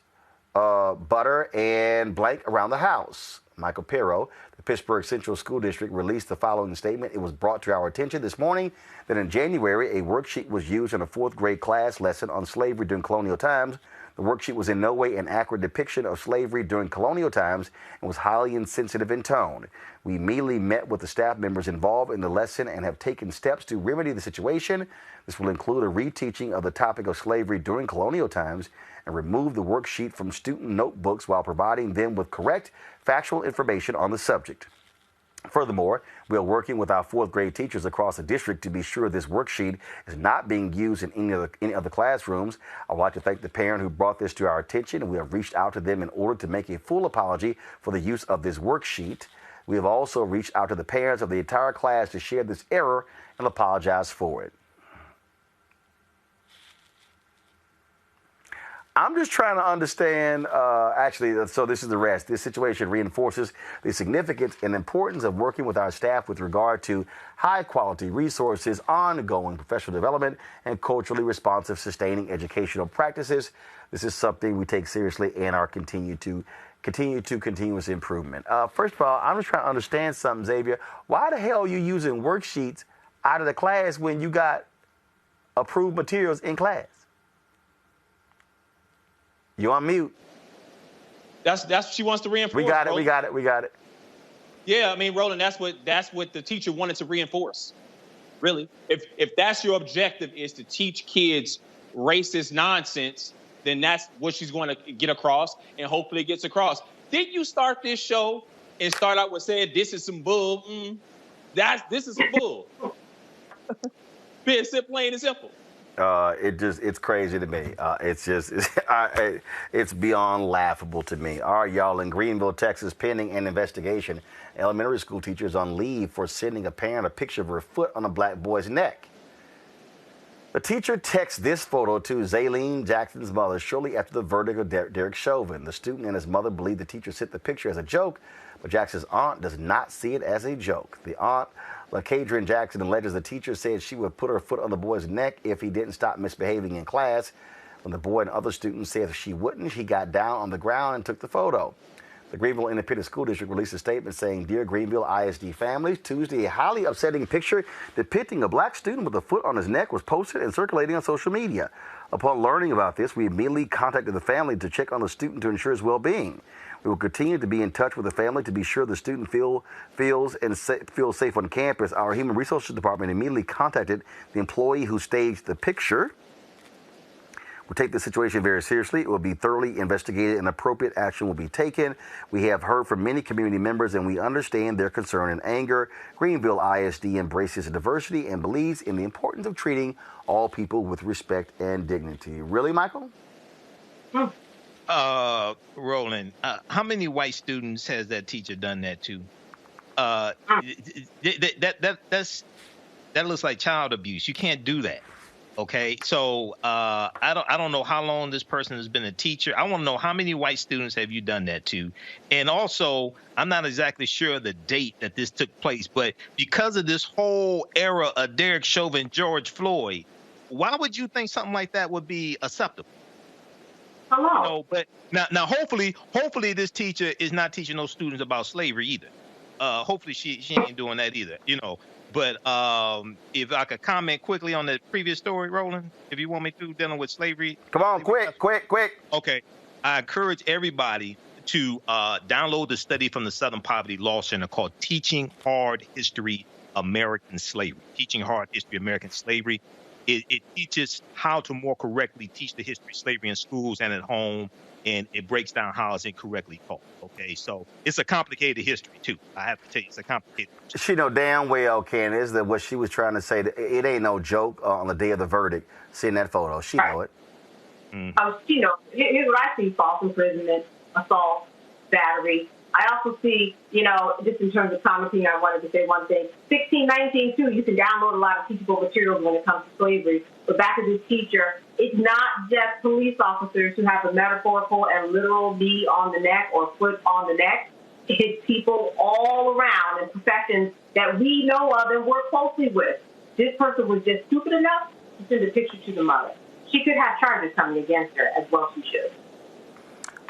butter and blank around the house. Michael Pirro, the Pittsburgh Central School District, released the following statement. It was brought to our attention this morning that in January, a worksheet was used in a 4th grade class lesson on slavery during colonial times. The worksheet was in no way an accurate depiction of slavery during colonial times and was highly insensitive in tone. We immediately met with the staff members involved in the lesson and have taken steps to remedy the situation. This will include a reteaching of the topic of slavery during colonial times and remove the worksheet from student notebooks while providing them with correct, factual information on the subject. Furthermore, we are working with our 4th grade teachers across the district to be sure this worksheet is not being used in any other classrooms. I would like to thank the parent who brought this to our attention, and we have reached out to them in order to make a full apology for the use of this worksheet. We have also reached out to the parents of the entire class to share this error and apologize for it. I'm just trying to understand, so this is the rest. This situation reinforces the significance and importance of working with our staff with regard to high-quality resources, ongoing professional development, and culturally responsive, sustaining educational practices. This is something we take seriously and are continuous improvement. First of all, I'm just trying to understand something, Xavier. Why the hell are you using worksheets out of the class when you got approved materials in class? You on mute. That's what she wants to reinforce. We got it. Yeah, I mean, Roland, that's what the teacher wanted to reinforce. Really, if that's your objective is to teach kids racist nonsense, then that's what she's going to get across, and hopefully it gets across. Didn't you start this show and start out with saying this is some bull? This is some bull. Being plain and simple. It's crazy to me. It's beyond laughable to me. All right, y'all, in Greenville, Texas, pending an investigation, elementary school teacher is on leave for sending a parent a picture of her foot on a black boy's neck. The teacher texts this photo to Zaylene Jackson's mother shortly after the verdict of Derek Chauvin. The student and his mother believe the teacher sent the picture as a joke, but Jackson's aunt does not see it as a joke. The aunt, LaCadrian Jackson, alleges the teacher said she would put her foot on the boy's neck if he didn't stop misbehaving in class. When the boy and other students said she wouldn't, he got down on the ground and took the photo. The Greenville Independent School District released a statement saying, Dear Greenville ISD families, Tuesday, a highly upsetting picture depicting a black student with a foot on his neck was posted and circulating on social media. Upon learning about this, we immediately contacted the family to check on the student to ensure his well-being. We will continue to be in touch with the family to be sure the student feels safe on campus. Our Human Resources Department immediately contacted the employee who staged the picture. We'll take the situation very seriously. It will be thoroughly investigated and appropriate action will be taken. We have heard from many community members and we understand their concern and anger. Greenville ISD embraces diversity and believes in the importance of treating all people with respect and dignity. Really, Michael? Roland, how many white students has that teacher done that to? That looks like child abuse. You can't do that. Okay, so I don't know how long this person has been a teacher. I want to know how many white students have you done that to? And also, I'm not exactly sure the date that this took place, but because of this whole era of Derek Chauvin, George Floyd, why would you think something like that would be acceptable? Hello. You know, but now hopefully this teacher is not teaching those students about slavery either. hopefully she ain't doing that either, you know. But if I could comment quickly on the previous story, Roland, if you want me to, dealing with slavery. Come on, quick. Okay. I encourage everybody to download the study from the Southern Poverty Law Center called Teaching Hard History American Slavery. Teaching Hard History American Slavery. It teaches how to more correctly teach the history of slavery in schools and at home, and it breaks down how it's incorrectly taught. Okay, so it's a complicated history too. I have to tell you, it's a complicated history. She know damn well, Candace, that what she was trying to say, that it ain't no joke on the day of the verdict, seeing that photo. She know it. She knows. Here's what I see: false imprisonment, assault, battery. I also see, just in terms of commenting, I wanted to say one thing. 1619, too, you can download a lot of teachable materials when it comes to slavery. But back as a teacher, it's not just police officers who have a metaphorical and literal knee on the neck or foot on the neck. It's people all around in professions that we know of and work closely with. This person was just stupid enough to send a picture to the mother. She could have charges coming against her, as well she should.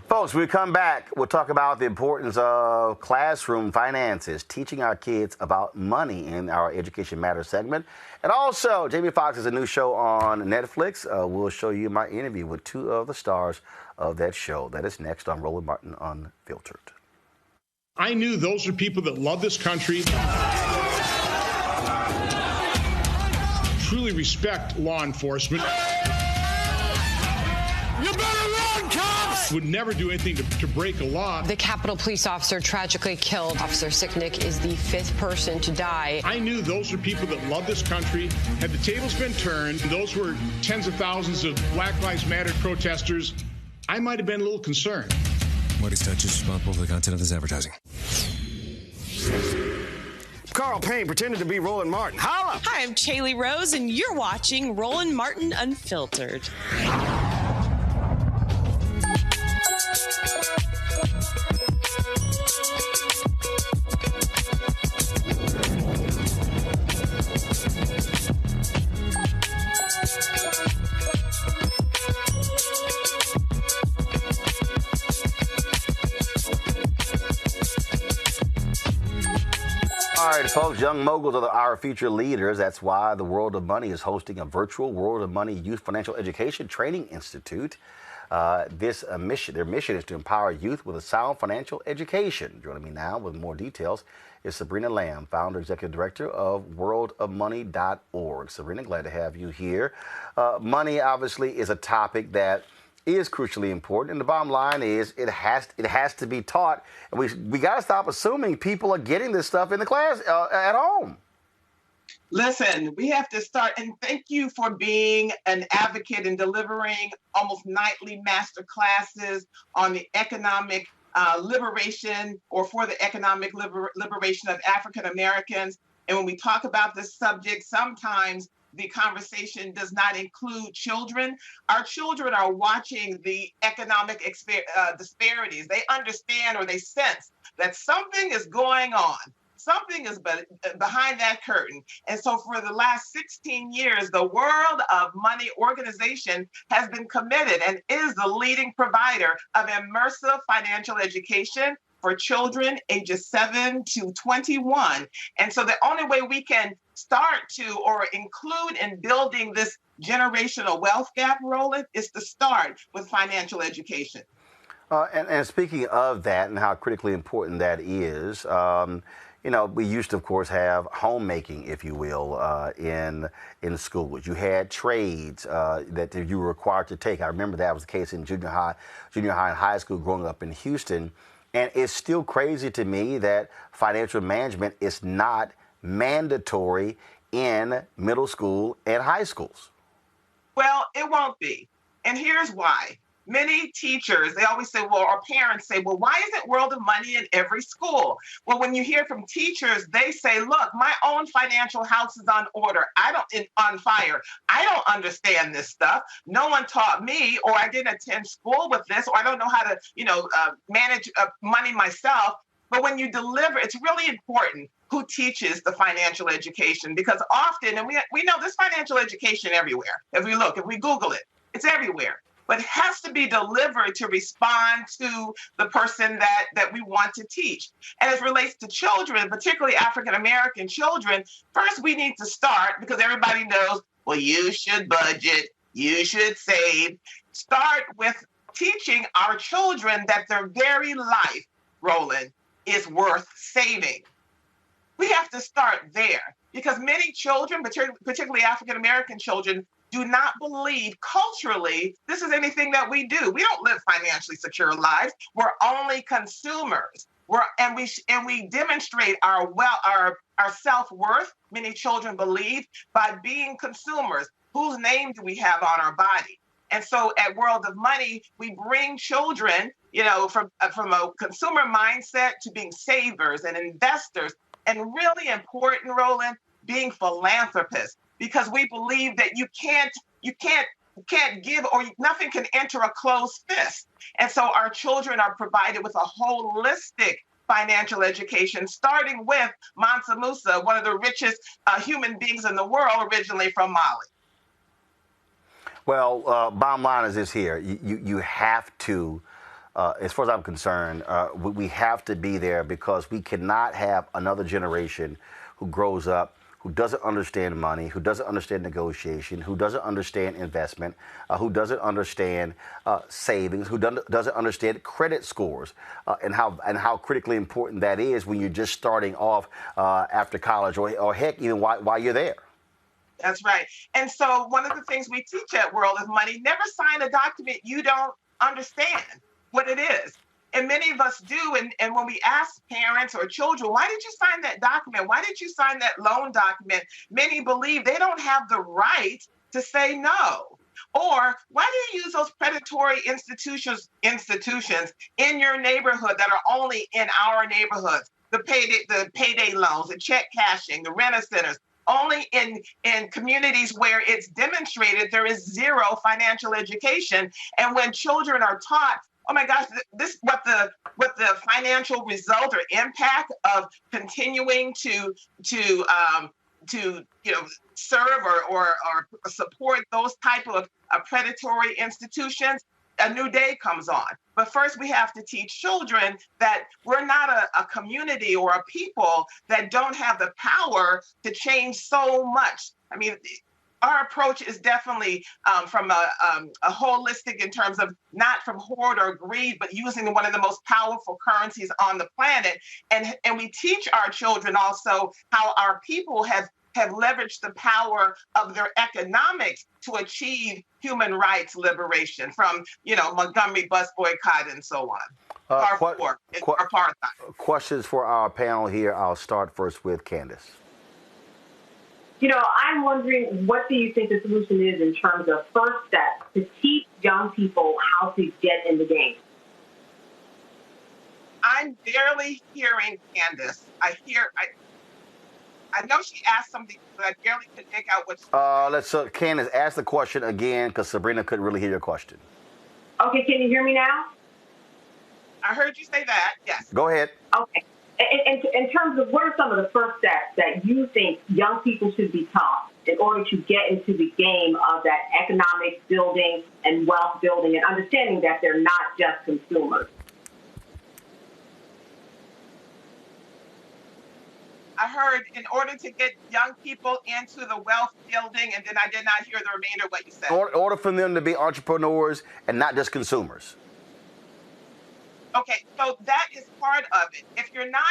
Folks, when we come back, we'll talk about the importance of classroom finances, teaching our kids about money in our Education Matters segment. And also, Jamie Foxx has a new show on Netflix. We'll show you my interview with two of the stars of that show. That is next on Roland Martin Unfiltered. I knew those are people that love this country, truly respect law enforcement. You better run, cops! Would never do anything to break a law. The Capitol police officer tragically killed. Officer Sicknick is the 5th person to die. I knew those are people that love this country. Had the tables been turned, those were tens of thousands of Black Lives Matter protesters, I might have been a little concerned. Marty's Touch is responsible for the content of this advertising. Carl Payne pretended to be Roland Martin. Holla! Hi, I'm Chaley Rose, and you're watching Roland Martin Unfiltered. All right, folks, young moguls are our future leaders. That's why the World of Money is hosting a virtual World of Money Youth Financial Education Training Institute. Their mission is to empower youth with a sound financial education. Joining me now with more details is Sabrina Lamb, founder, executive director of worldofmoney.org. Sabrina, glad to have you here. Money, obviously, is a topic that is crucially important, and the bottom line is it has to be taught, and we got to stop assuming people are getting this stuff in the class at home. Listen, we have to start, and thank you for being an advocate and delivering almost nightly master classes on the economic liberation, or for the economic liberation of African Americans. And when we talk about this subject, sometimes the conversation does not include children. Our children are watching the economic disparities. They understand, or they sense that something is going on. Something is behind that curtain. And so for the last 16 years, the World of Money organization has been committed and is the leading provider of immersive financial education for children ages 7 to 21. And so the only way we can start to, or include in building this generational wealth gap, Roland, is to start with financial education. And speaking of that and how critically important that is, we used to, of course, have homemaking, if you will, in schools. You had trades that you were required to take. I remember that was the case in junior high and high school growing up in Houston. And it's still crazy to me that financial management is not mandatory in middle school and high schools. Well, it won't be. And here's why. Many teachers, they always say, well, or parents say, well, why isn't World of Money in every school? Well, when you hear from teachers, they say, look, my own financial house is on fire. I don't understand this stuff. No one taught me, or I didn't attend school with this, or I don't know how to, manage money myself. But when you deliver, it's really important who teaches the financial education, because often, and we know this financial education everywhere. If we Google it, it's everywhere. but it has to be delivered to respond to the person that we want to teach. And as it relates to children, particularly African-American children, first we need to start, because everybody knows, well, you should budget, you should save. Start with teaching our children that their very life, Roland, is worth saving. We have to start there, because many children, particularly African-American children, do not believe culturally this is anything that we do. We don't live financially secure lives. We're only consumers. We demonstrate our self-worth, many children believe, by being consumers. Whose name do we have on our body? And so at World of Money, we bring children, from a consumer mindset to being savers and investors, and really important, Roland, being philanthropists, because we believe that you can't give, or nothing can enter a closed fist. And so our children are provided with a holistic financial education, starting with Mansa Musa, one of the richest human beings in the world, originally from Mali. Well, bottom line is this here. You have to, as far as I'm concerned, we have to be there, because we cannot have another generation who grows up who doesn't understand money, who doesn't understand negotiation, who doesn't understand investment, who doesn't understand savings, who doesn't understand credit scores, and how critically important that is when you're just starting off after college, or heck, even while you're there. That's right. And so one of the things we teach at World of Money, never sign a document you don't understand what it is. And many of us do. And when we ask parents or children, why did you sign that document? Why did you sign that loan document? Many believe they don't have the right to say no. Or why do you use those predatory institutions in your neighborhood that are only in our neighborhoods? The payday loans, the check cashing, the renter centers, only in communities where it's demonstrated there is zero financial education. And when children are taught, oh my gosh, this what the financial result or impact of continuing to serve or support those type of predatory institutions, a new day comes on. But first we have to teach children that we're not a community or a people that don't have the power to change so much. I mean, our approach is definitely from a holistic, in terms of not from hoard or greed, but using one of the most powerful currencies on the planet. And we teach our children also how our people have leveraged the power of their economics to achieve human rights liberation from, Montgomery bus boycott and so on. Apartheid. Questions for our panel here. I'll start first with Candace. I'm wondering, what do you think the solution is in terms of first steps to teach young people how to get in the game? I'm barely hearing Candace. I know she asked something, but I barely could make out what. Candace, ask the question again, because Sabrina couldn't really hear your question. Okay, can you hear me now? I heard you say that. Yes. Go ahead. Okay. In terms of, what are some of the first steps that you think young people should be taught in order to get into the game of that economic building and wealth building, and understanding that they're not just consumers? I heard in order to get young people into the wealth building, and then I did not hear the remainder of what you said. In order for them to be entrepreneurs and not just consumers. Okay, so that is part of it. If you're not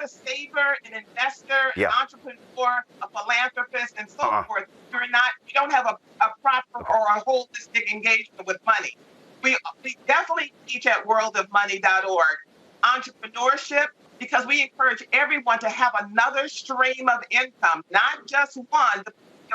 a saver, an investor, an entrepreneur, a philanthropist, and so forth, you don't have a proper or a holistic engagement with money. We definitely teach at worldofmoney.org entrepreneurship, because we encourage everyone to have another stream of income, not just one,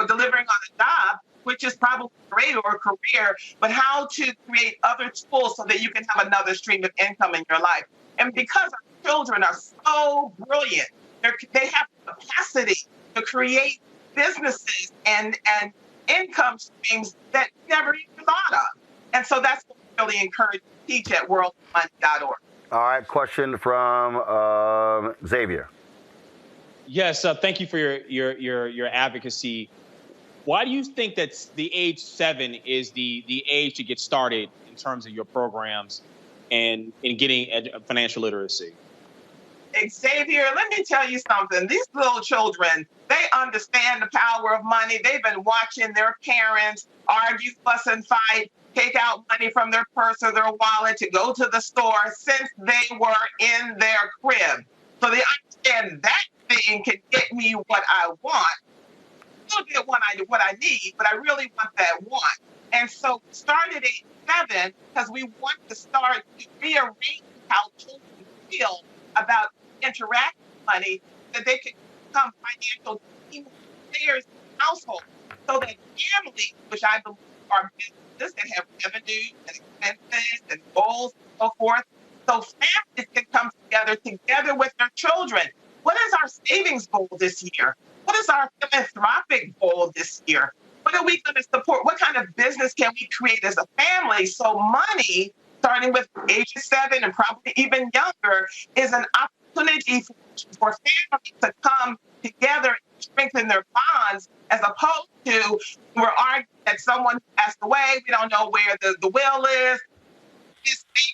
delivering on a job, which is probably great, or a career, but how to create other tools so that you can have another stream of income in your life. And because our children are so brilliant, they have the capacity to create businesses and income streams that you never even thought of. And so that's what we really encourage to teach at worldmoney.org. All right, question from Xavier. Yes, thank you for your advocacy. Why do you think that the age 7 is the age to get started in terms of your programs and in getting financial literacy? Xavier, let me tell you something. These little children, they understand the power of money. They've been watching their parents argue, fuss, and fight, take out money from their purse or their wallet to go to the store since they were in their crib. So they understand that thing can get me what I want. I still get what I need, but I really want that want. And so we started at 7 because we want to start to rearrange how children feel about interacting with money, that they can become financial team players in the household, so that families, which I believe are businesses that have revenues and expenses and goals and so forth, so families can come together with their children. What is our savings goal this year? What is our philanthropic goal this year? What are we going to support? What kind of business can we create as a family? So money, starting with age 7 and probably even younger, is an opportunity for families to come together and strengthen their bonds, as opposed to we're arguing that someone passed away, we don't know where the will is.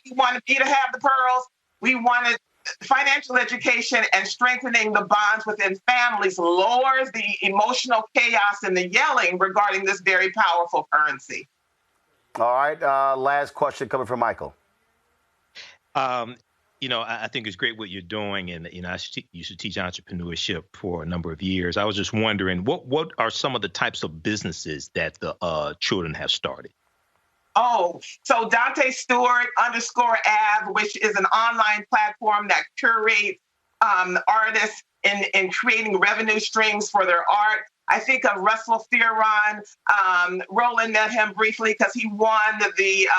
We want me to have the pearls. We wanted financial education, and strengthening the bonds within families lowers the emotional chaos and the yelling regarding this very powerful currency. All right. Last question coming from Michael. You know, I think it's great what you're doing, and you know, I used to teach entrepreneurship for a number of years. I was just wondering, what are some of the types of businesses that the children have started? Oh, so Dante Stewart _Av, which is an online platform that curates artists in creating revenue streams for their art. I think of Russell Theron. Roland met him briefly because he won the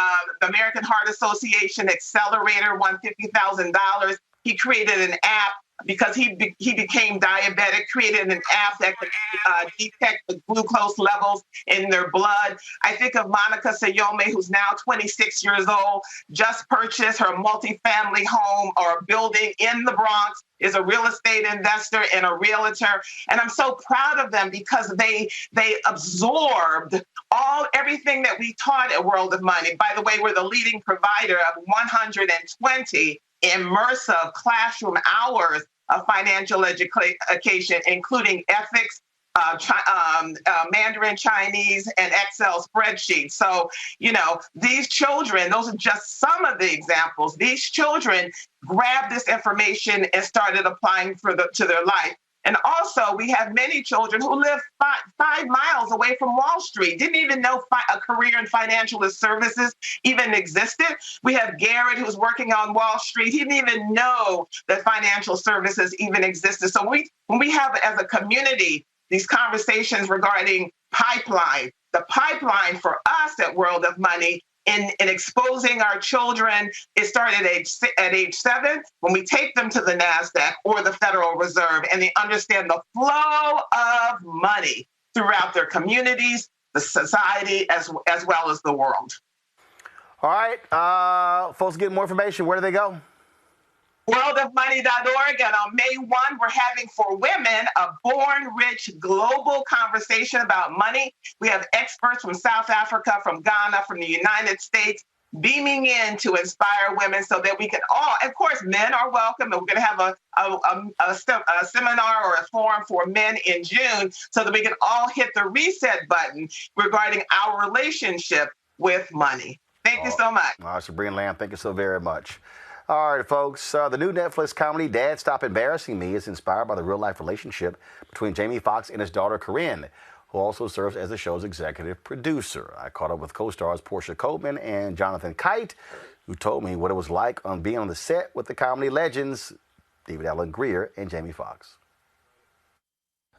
American Heart Association Accelerator, won $50,000. He created an app because he became diabetic, created an app that could detect the glucose levels in their blood. I think of Monica Sayome, who's now 26 years old, just purchased her multifamily home or building in the Bronx, is a real estate investor and a realtor. And I'm so proud of them because they absorbed everything that we taught at World of Money. By the way, we're the leading provider of 120 immersive classroom hours of financial education, including ethics, Mandarin Chinese, and Excel spreadsheets. So, you know, these children, those are just some of the examples. These children grabbed this information and started applying to their life. And also, we have many children who live 5 miles away from Wall Street, didn't even know a career in financial services even existed. We have Garrett, who's working on Wall Street. He didn't even know that financial services even existed. So when we have, as a community, these conversations regarding pipeline, the pipeline for us at World of Money in exposing our children, it started at age 7 when we take them to the NASDAQ or the Federal Reserve, and they understand the flow of money throughout their communities, the society, as well as the world. All right. Folks get more information. Where do they go? worldofmoney.org. And on May 1, we're having for women a Born Rich global conversation about money. We have experts from South Africa, from Ghana, from the United States, beaming in to inspire women so that we can all, of course, men are welcome. And we're going to have a seminar or a forum for men in June so that we can all hit the reset button regarding our relationship with money. Thank you so much. All right, Sabrina Lamb, thank you so very much. All right, folks, the new Netflix comedy, Dad, Stop Embarrassing Me, is inspired by the real-life relationship between Jamie Foxx and his daughter, Corinne, who also serves as the show's executive producer. I caught up with co-stars Portia Coleman and Jonathan Kite, who told me what it was like on being on the set with the comedy legends, David Alan Grier and Jamie Foxx.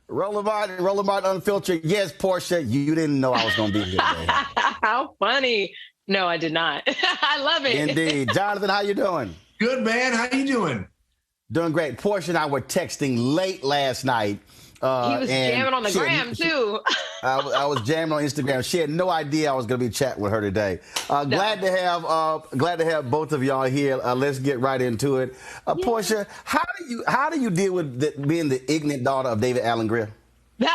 Roland Martin Unfiltered. Yes, Portia, you didn't know I was going to be here today. How funny. No, I did not. I love it. Indeed. Jonathan, how you doing? Good, man. How you doing? Doing great. Portia and I were texting late last night. He was jamming on the gram, too. I was jamming on Instagram. She had no idea I was going to be chatting with her today. Glad to have both of y'all here. Let's get right into it. Portia, how do you deal with being the ignorant daughter of David Alan Grier? The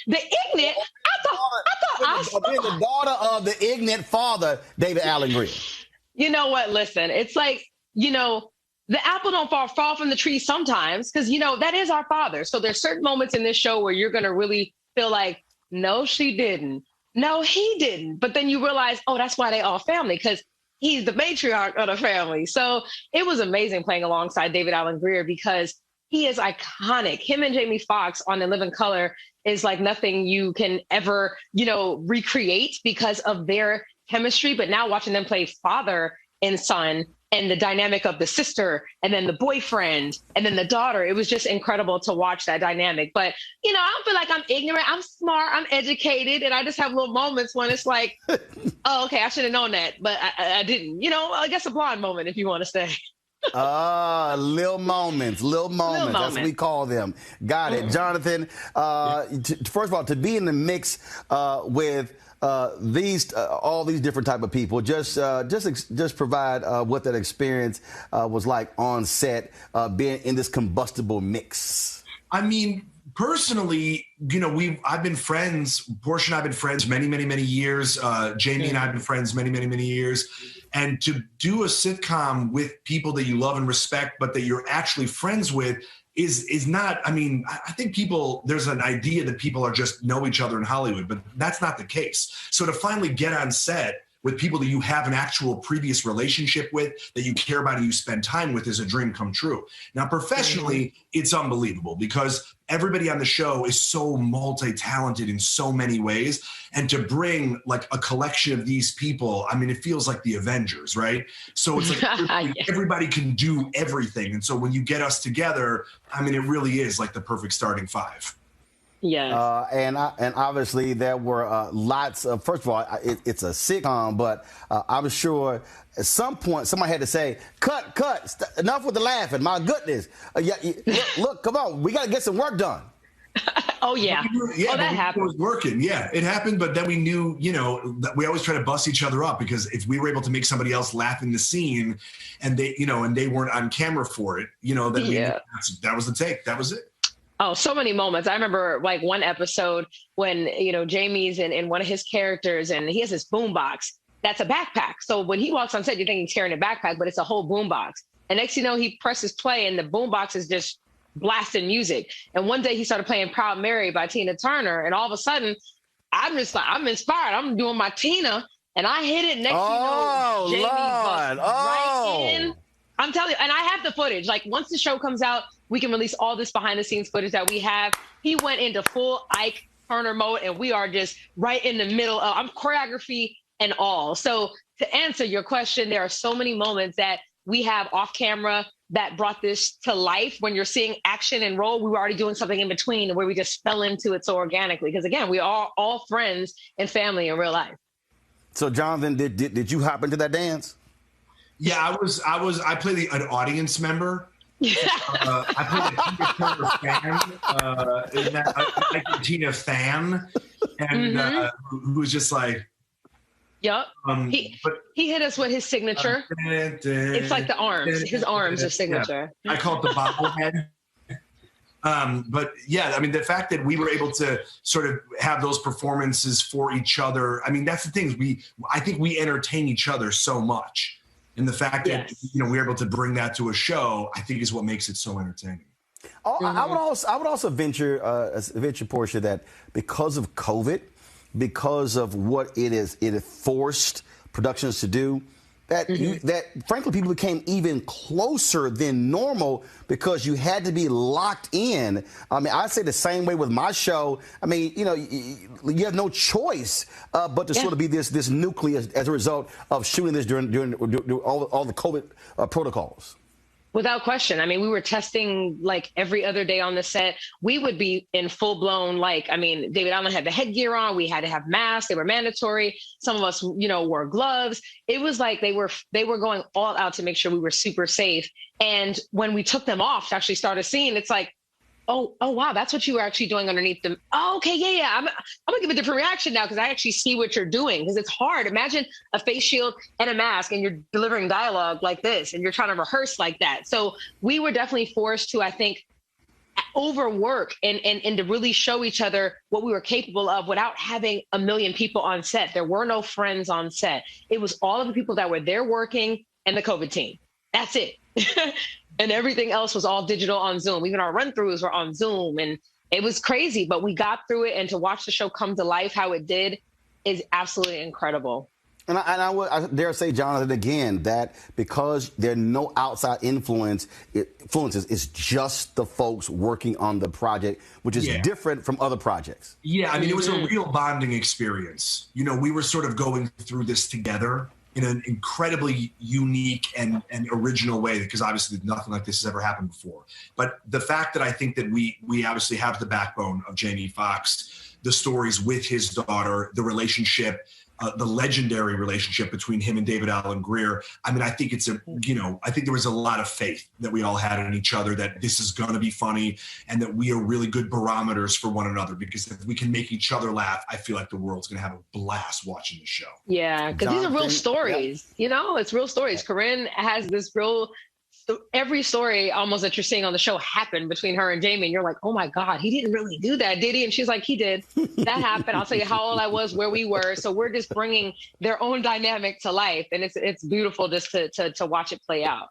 ignorant? I thought being the daughter of the ignorant father, David Allen Greer. You know what? Listen, it's like, the apple don't fall from the tree sometimes because, that is our father. So there's certain moments in this show where you're going to really feel like, no, she didn't. No, he didn't. But then you realize, oh, that's why they all family, because he's the matriarch of the family. So it was amazing playing alongside David Allen Greer because he is iconic. Him and Jamie Foxx on In Living Color is like nothing you can ever, recreate because of their chemistry. But now watching them play father and son and the dynamic of the sister and then the boyfriend and then the daughter, it was just incredible to watch that dynamic. But, I don't feel like I'm ignorant. I'm smart. I'm educated. And I just have little moments when it's like, oh, okay, I should have known that. But I didn't. I guess a blonde moment, if you want to say. Little moments. That's what we call them. Got it. Jonathan, first of all, to be in the mix with all these different type of people, just provide what that experience was like on set, being in this combustible mix. I mean, personally, I've been friends. Portia and I've been friends many, many, many years. Jamie and I have been friends many, many, many years. And to do a sitcom with people that you love and respect, but that you're actually friends with is not, I think there's an idea that people are just know each other in Hollywood, but that's not the case. So to finally get on set with people that you have an actual previous relationship with, that you care about and you spend time with, is a dream come true. Now, professionally, it's unbelievable because everybody on the show is so multi-talented in so many ways. And to bring like a collection of these people, it feels like the Avengers, right? So it's like everybody can do everything. And so when you get us together, it really is like the perfect starting five. Yes. And obviously there were lots of, first of all, it's a sitcom, but I'm sure at some point somebody had to say, cut, enough with the laughing. My goodness. Look, come on. We got to get some work done. Oh, yeah. That happened. It was working. Yeah, it happened. But then we knew, that we always try to bust each other up because if we were able to make somebody else laugh in the scene and they, and they weren't on camera for it, then that was the take. That was it. Oh, so many moments. I remember like one episode when, Jamie's in one of his characters and he has this boombox that's a backpack. So when he walks on set, you think he's carrying a backpack, but it's a whole boombox. And next, he presses play and the boombox is just blasting music. And one day he started playing Proud Mary by Tina Turner. And all of a sudden, I'm just like, I'm inspired. I'm doing my Tina and I hit it. Next, Jamie busts right in. I'm telling you, and I have the footage. Like once the show comes out, we can release all this behind the scenes footage that we have. He went into full Ike Turner mode and we are just right in the middle of choreography and all. So to answer your question, there are so many moments that we have off camera that brought this to life. When you're seeing action and roll, we were already doing something in between where we just fell into it so organically. Because again, we are all friends and family in real life. So Jonathan, did you hop into that dance? Yeah, I played an audience member. I played a Tina Turner fan, a Tina fan, and who was just like, yep. He hit us with his signature. It's like the arms. His arms are signature. Yeah. I call it the bobblehead. But yeah, the fact that we were able to sort of have those performances for each other. That's the thing. I think we entertain each other so much. And the fact that we're able to bring that to a show, I think, is what makes it so entertaining. I would also venture, Portia, that because of COVID, because of what it forced productions to do, that frankly people became even closer than normal because you had to be locked in. I say the same way with my show. You have no choice but to sort of be this nucleus as a result of shooting this during all the COVID protocols. Without question. We were testing like every other day on the set. We would be in full blown, David Allen had the headgear on. We had to have masks. They were mandatory. Some of us, wore gloves. It was like they were going all out to make sure we were super safe. And when we took them off to actually start a scene, it's like, oh, wow, that's what you were actually doing underneath them. Oh, okay, yeah. I'm gonna give a different reaction now because I actually see what you're doing because it's hard. Imagine a face shield and a mask and you're delivering dialogue like this and you're trying to rehearse like that. So we were definitely forced to, I think, overwork and to really show each other what we were capable of without having a million people on set. There were no friends on set. It was all of the people that were there working and the COVID team. That's it. And everything else was all digital on Zoom. Even our run-throughs were on Zoom, and it was crazy, but we got through it. And to watch the show come to life how it did is absolutely incredible. And I dare say, Jonathan, again, that because there are no outside influences, it's just the folks working on the project, which is different from other projects. Yeah, I mean, it was a real bonding experience. You know, we were sort of going through this together in an incredibly unique and original way, because obviously nothing like this has ever happened before. But the fact that I think that we obviously have the backbone of Jamie Foxx, the stories with his daughter, the relationship, the legendary relationship between him and David Alan Grier. I mean, I think I think there was a lot of faith that we all had in each other, that this is going to be funny and that we are really good barometers for one another, because if we can make each other laugh, I feel like the world's going to have a blast watching the show. Yeah, because these are real stories. Yeah. You know, it's real stories. Corinne has this real, every story almost that you're seeing on the show happened between her and Jamie. And you're like, oh my God, he didn't really do that, did he? And she's like, he did. That happened. I'll tell you how old I was, where we were. So we're just bringing their own dynamic to life. And it's beautiful just to watch it play out.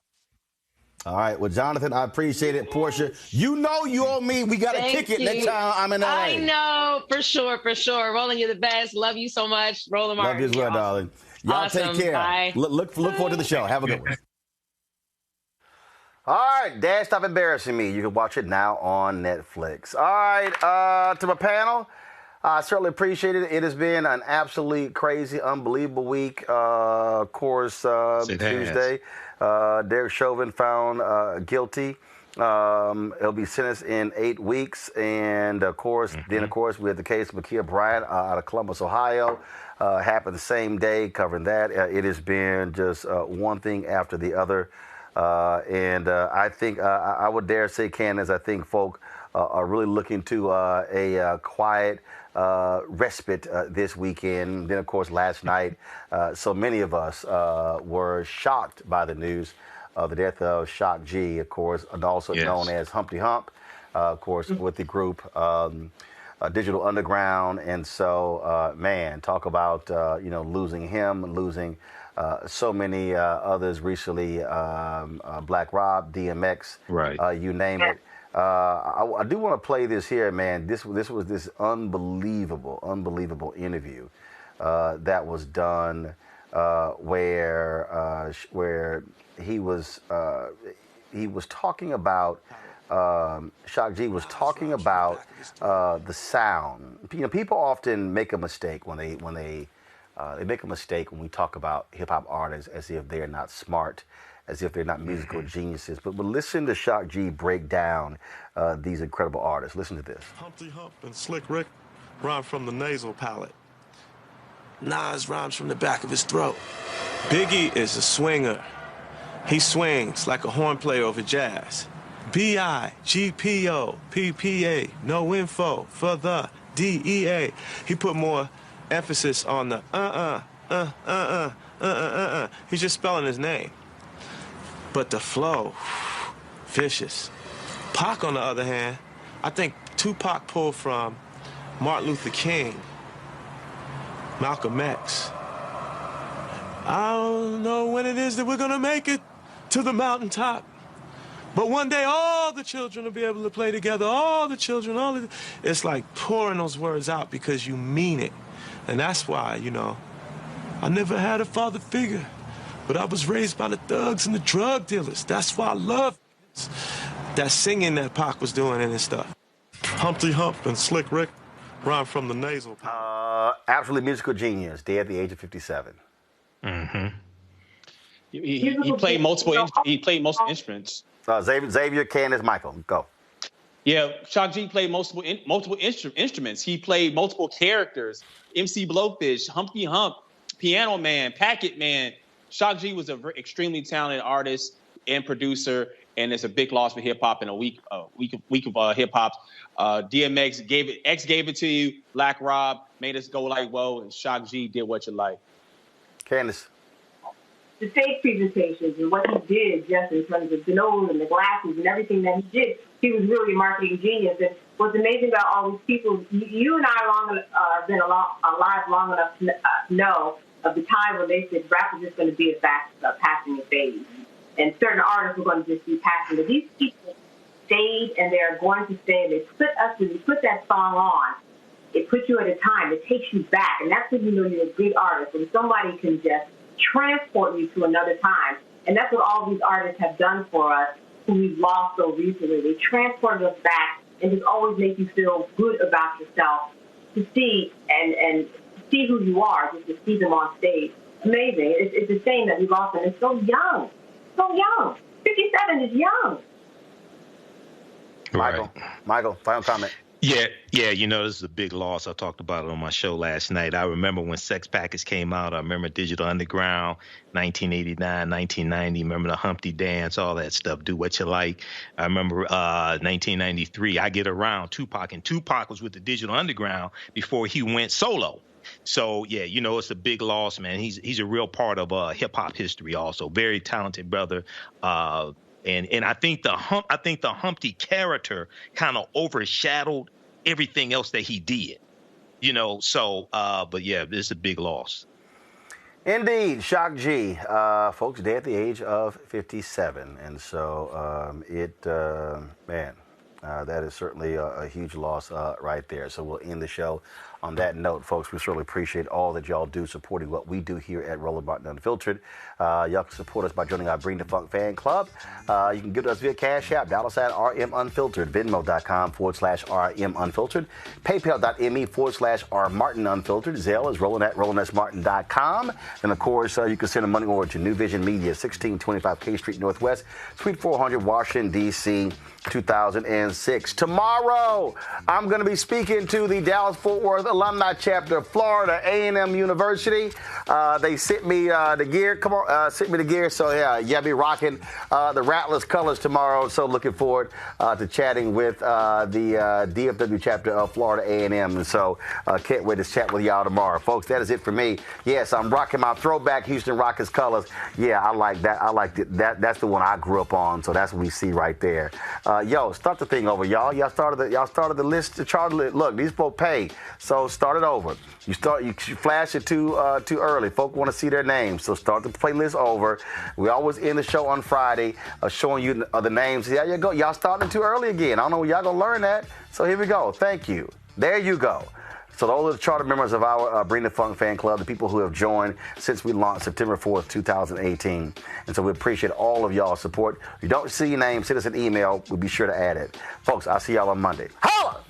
All right. Well, Jonathan, I appreciate it. Portia, you know you owe me. We got to kick it next time I'm in LA. I know, for sure, for sure. Roland, you're the best. Love you so much. Roland Martin. Love you as well, darling. Y'all awesome. Take care. Bye. Look forward to the show. Have a good one. All right, Dad, Stop Embarrassing Me. You can watch it now on Netflix. All right, to my panel, I certainly appreciate it. It has been an absolutely crazy, unbelievable week. Of course, Tuesday, Derek Chauvin found guilty. He'll be sentenced in 8 weeks. And, of course, then, of course, we had the case of Ma'Khia Bryant out of Columbus, Ohio. Happened the same day, covering that. It has been just one thing after the other. I think I would dare say, Candace, I think folk are really looking to a quiet respite this weekend. Then, of course, last night, so many of us were shocked by the news of the death of Shock G, of course, and also known as Humpty Hump, of course, with the group Digital Underground. And so, man, talk about, losing him, losing so many others recently, Black Rob, DMX, right? You name it. I do want to play this here, man. This was this unbelievable interview that was done where he was talking about. Shock G was talking about the sound. People often make a mistake when they make a mistake when we talk about hip-hop artists as if they're not smart, as if they're not musical geniuses. But listen to Shock G break down these incredible artists. Listen to this. Humpty Hump and Slick Rick rhyme from the nasal palate. Nas rhymes from the back of his throat. Biggie is a swinger. He swings like a horn player over jazz. B-I-G-P-O, P-P-A, no info for the D-E-A. He put more emphasis on the He's just spelling his name. But the flow, vicious. Pac, on the other hand, I think Tupac pulled from Martin Luther King, Malcolm X. I don't know when it is that we're gonna make it to the mountaintop. But one day, all the children will be able to play together. All the children, it's like pouring those words out because you mean it. And that's why, I never had a father figure, but I was raised by the thugs and the drug dealers. That's why I love that singing that Pac was doing and his stuff. Humpty Hump and Slick Rick rhyme from the nasal. Absolutely musical genius, dead at the age of 57. Mm-hmm. He played multiple instruments. Xavier, Candace, Michael, go. Yeah, Shock G played multiple instruments. He played multiple characters. MC Blowfish, Humpty Hump, Piano Man, Packet Man. Shock G was an extremely talented artist and producer, and it's a big loss for hip hop in a week of hip hop. DMX gave it to you. Black Rob made us go like whoa, and Shock G did what you like. Candace. The stage presentations and what he did, just in terms of the nose and the glasses and everything that he did, She was really a marketing genius. And what's amazing about all these people, you and I have been alive long enough to know of the time when they said rap is just going to be a passing phase. And certain artists were going to just be passing. But these people stayed, and they are going to stay. They when you put that song on, it puts you at a time. It takes you back. And that's when you know you're a great artist. When somebody can just transport you to another time. And that's what all these artists have done for us who we've lost so recently. They transport us back and just always make you feel good about yourself to see and see who you are, just to see them on stage. Amazing. It's a shame that we lost them. It's so young. So young. 57 is young. Michael, final comment. Yeah, this is a big loss. I talked about it on my show last night. I remember when Sex Package came out. I remember Digital Underground, 1989, 1990. Remember the Humpty Dance, all that stuff, Do What You Like. I remember 1993, I Get Around, Tupac. And Tupac was with the Digital Underground before he went solo. So, it's a big loss, man. He's a real part of hip-hop history also. Very talented brother. And I think the Humpty character kind of overshadowed everything else that he did, but it's a big loss. Indeed, Shock G, folks, dead at the age of 57. And so that is certainly a huge loss right there. So we'll end the show on that note, folks. We certainly appreciate all that y'all do supporting what we do here at Roland Martin Unfiltered. Y'all can support us by joining our Bring the Funk fan club. You can give to us via Cash App, $RM Unfiltered, Venmo.com/RM Unfiltered, PayPal.me/R Martin Unfiltered. Zelle is Roland at RolandSMartin.com. And of course, you can send the money over to New Vision Media, 1625 K Street Northwest, Suite 400, Washington, D.C., 2006. Tomorrow, I'm going to be speaking to the Dallas-Fort Worth alumni chapter of Florida A&M University. They sent me the gear. Sent me the gear. So, I'll be rocking the Rattlers colors tomorrow. So, looking forward to chatting with the DFW chapter of Florida A&M. And so, can't wait to chat with y'all tomorrow. Folks, that is it for me. Yes, I'm rocking my throwback Houston Rockets colors. Yeah, I like that. I like that. That's the one I grew up on. So, that's what we see right there. Start the thing over, y'all. Y'all started the list, the chart list. Look, these folks pay, so start it over. You flash it too early. Folk want to see their names, so start the playlist over. We always end the show on Friday, showing you the names. There you go. Y'all starting too early again. I don't know where y'all gonna learn that. So here we go. Thank you. There you go. So those are the charter members of our Bring the Funk fan club, the people who have joined since we launched September 4th, 2018. And so we appreciate all of y'all's support. If you don't see your name, send us an email. We'll be sure to add it. Folks, I'll see y'all on Monday. Holla!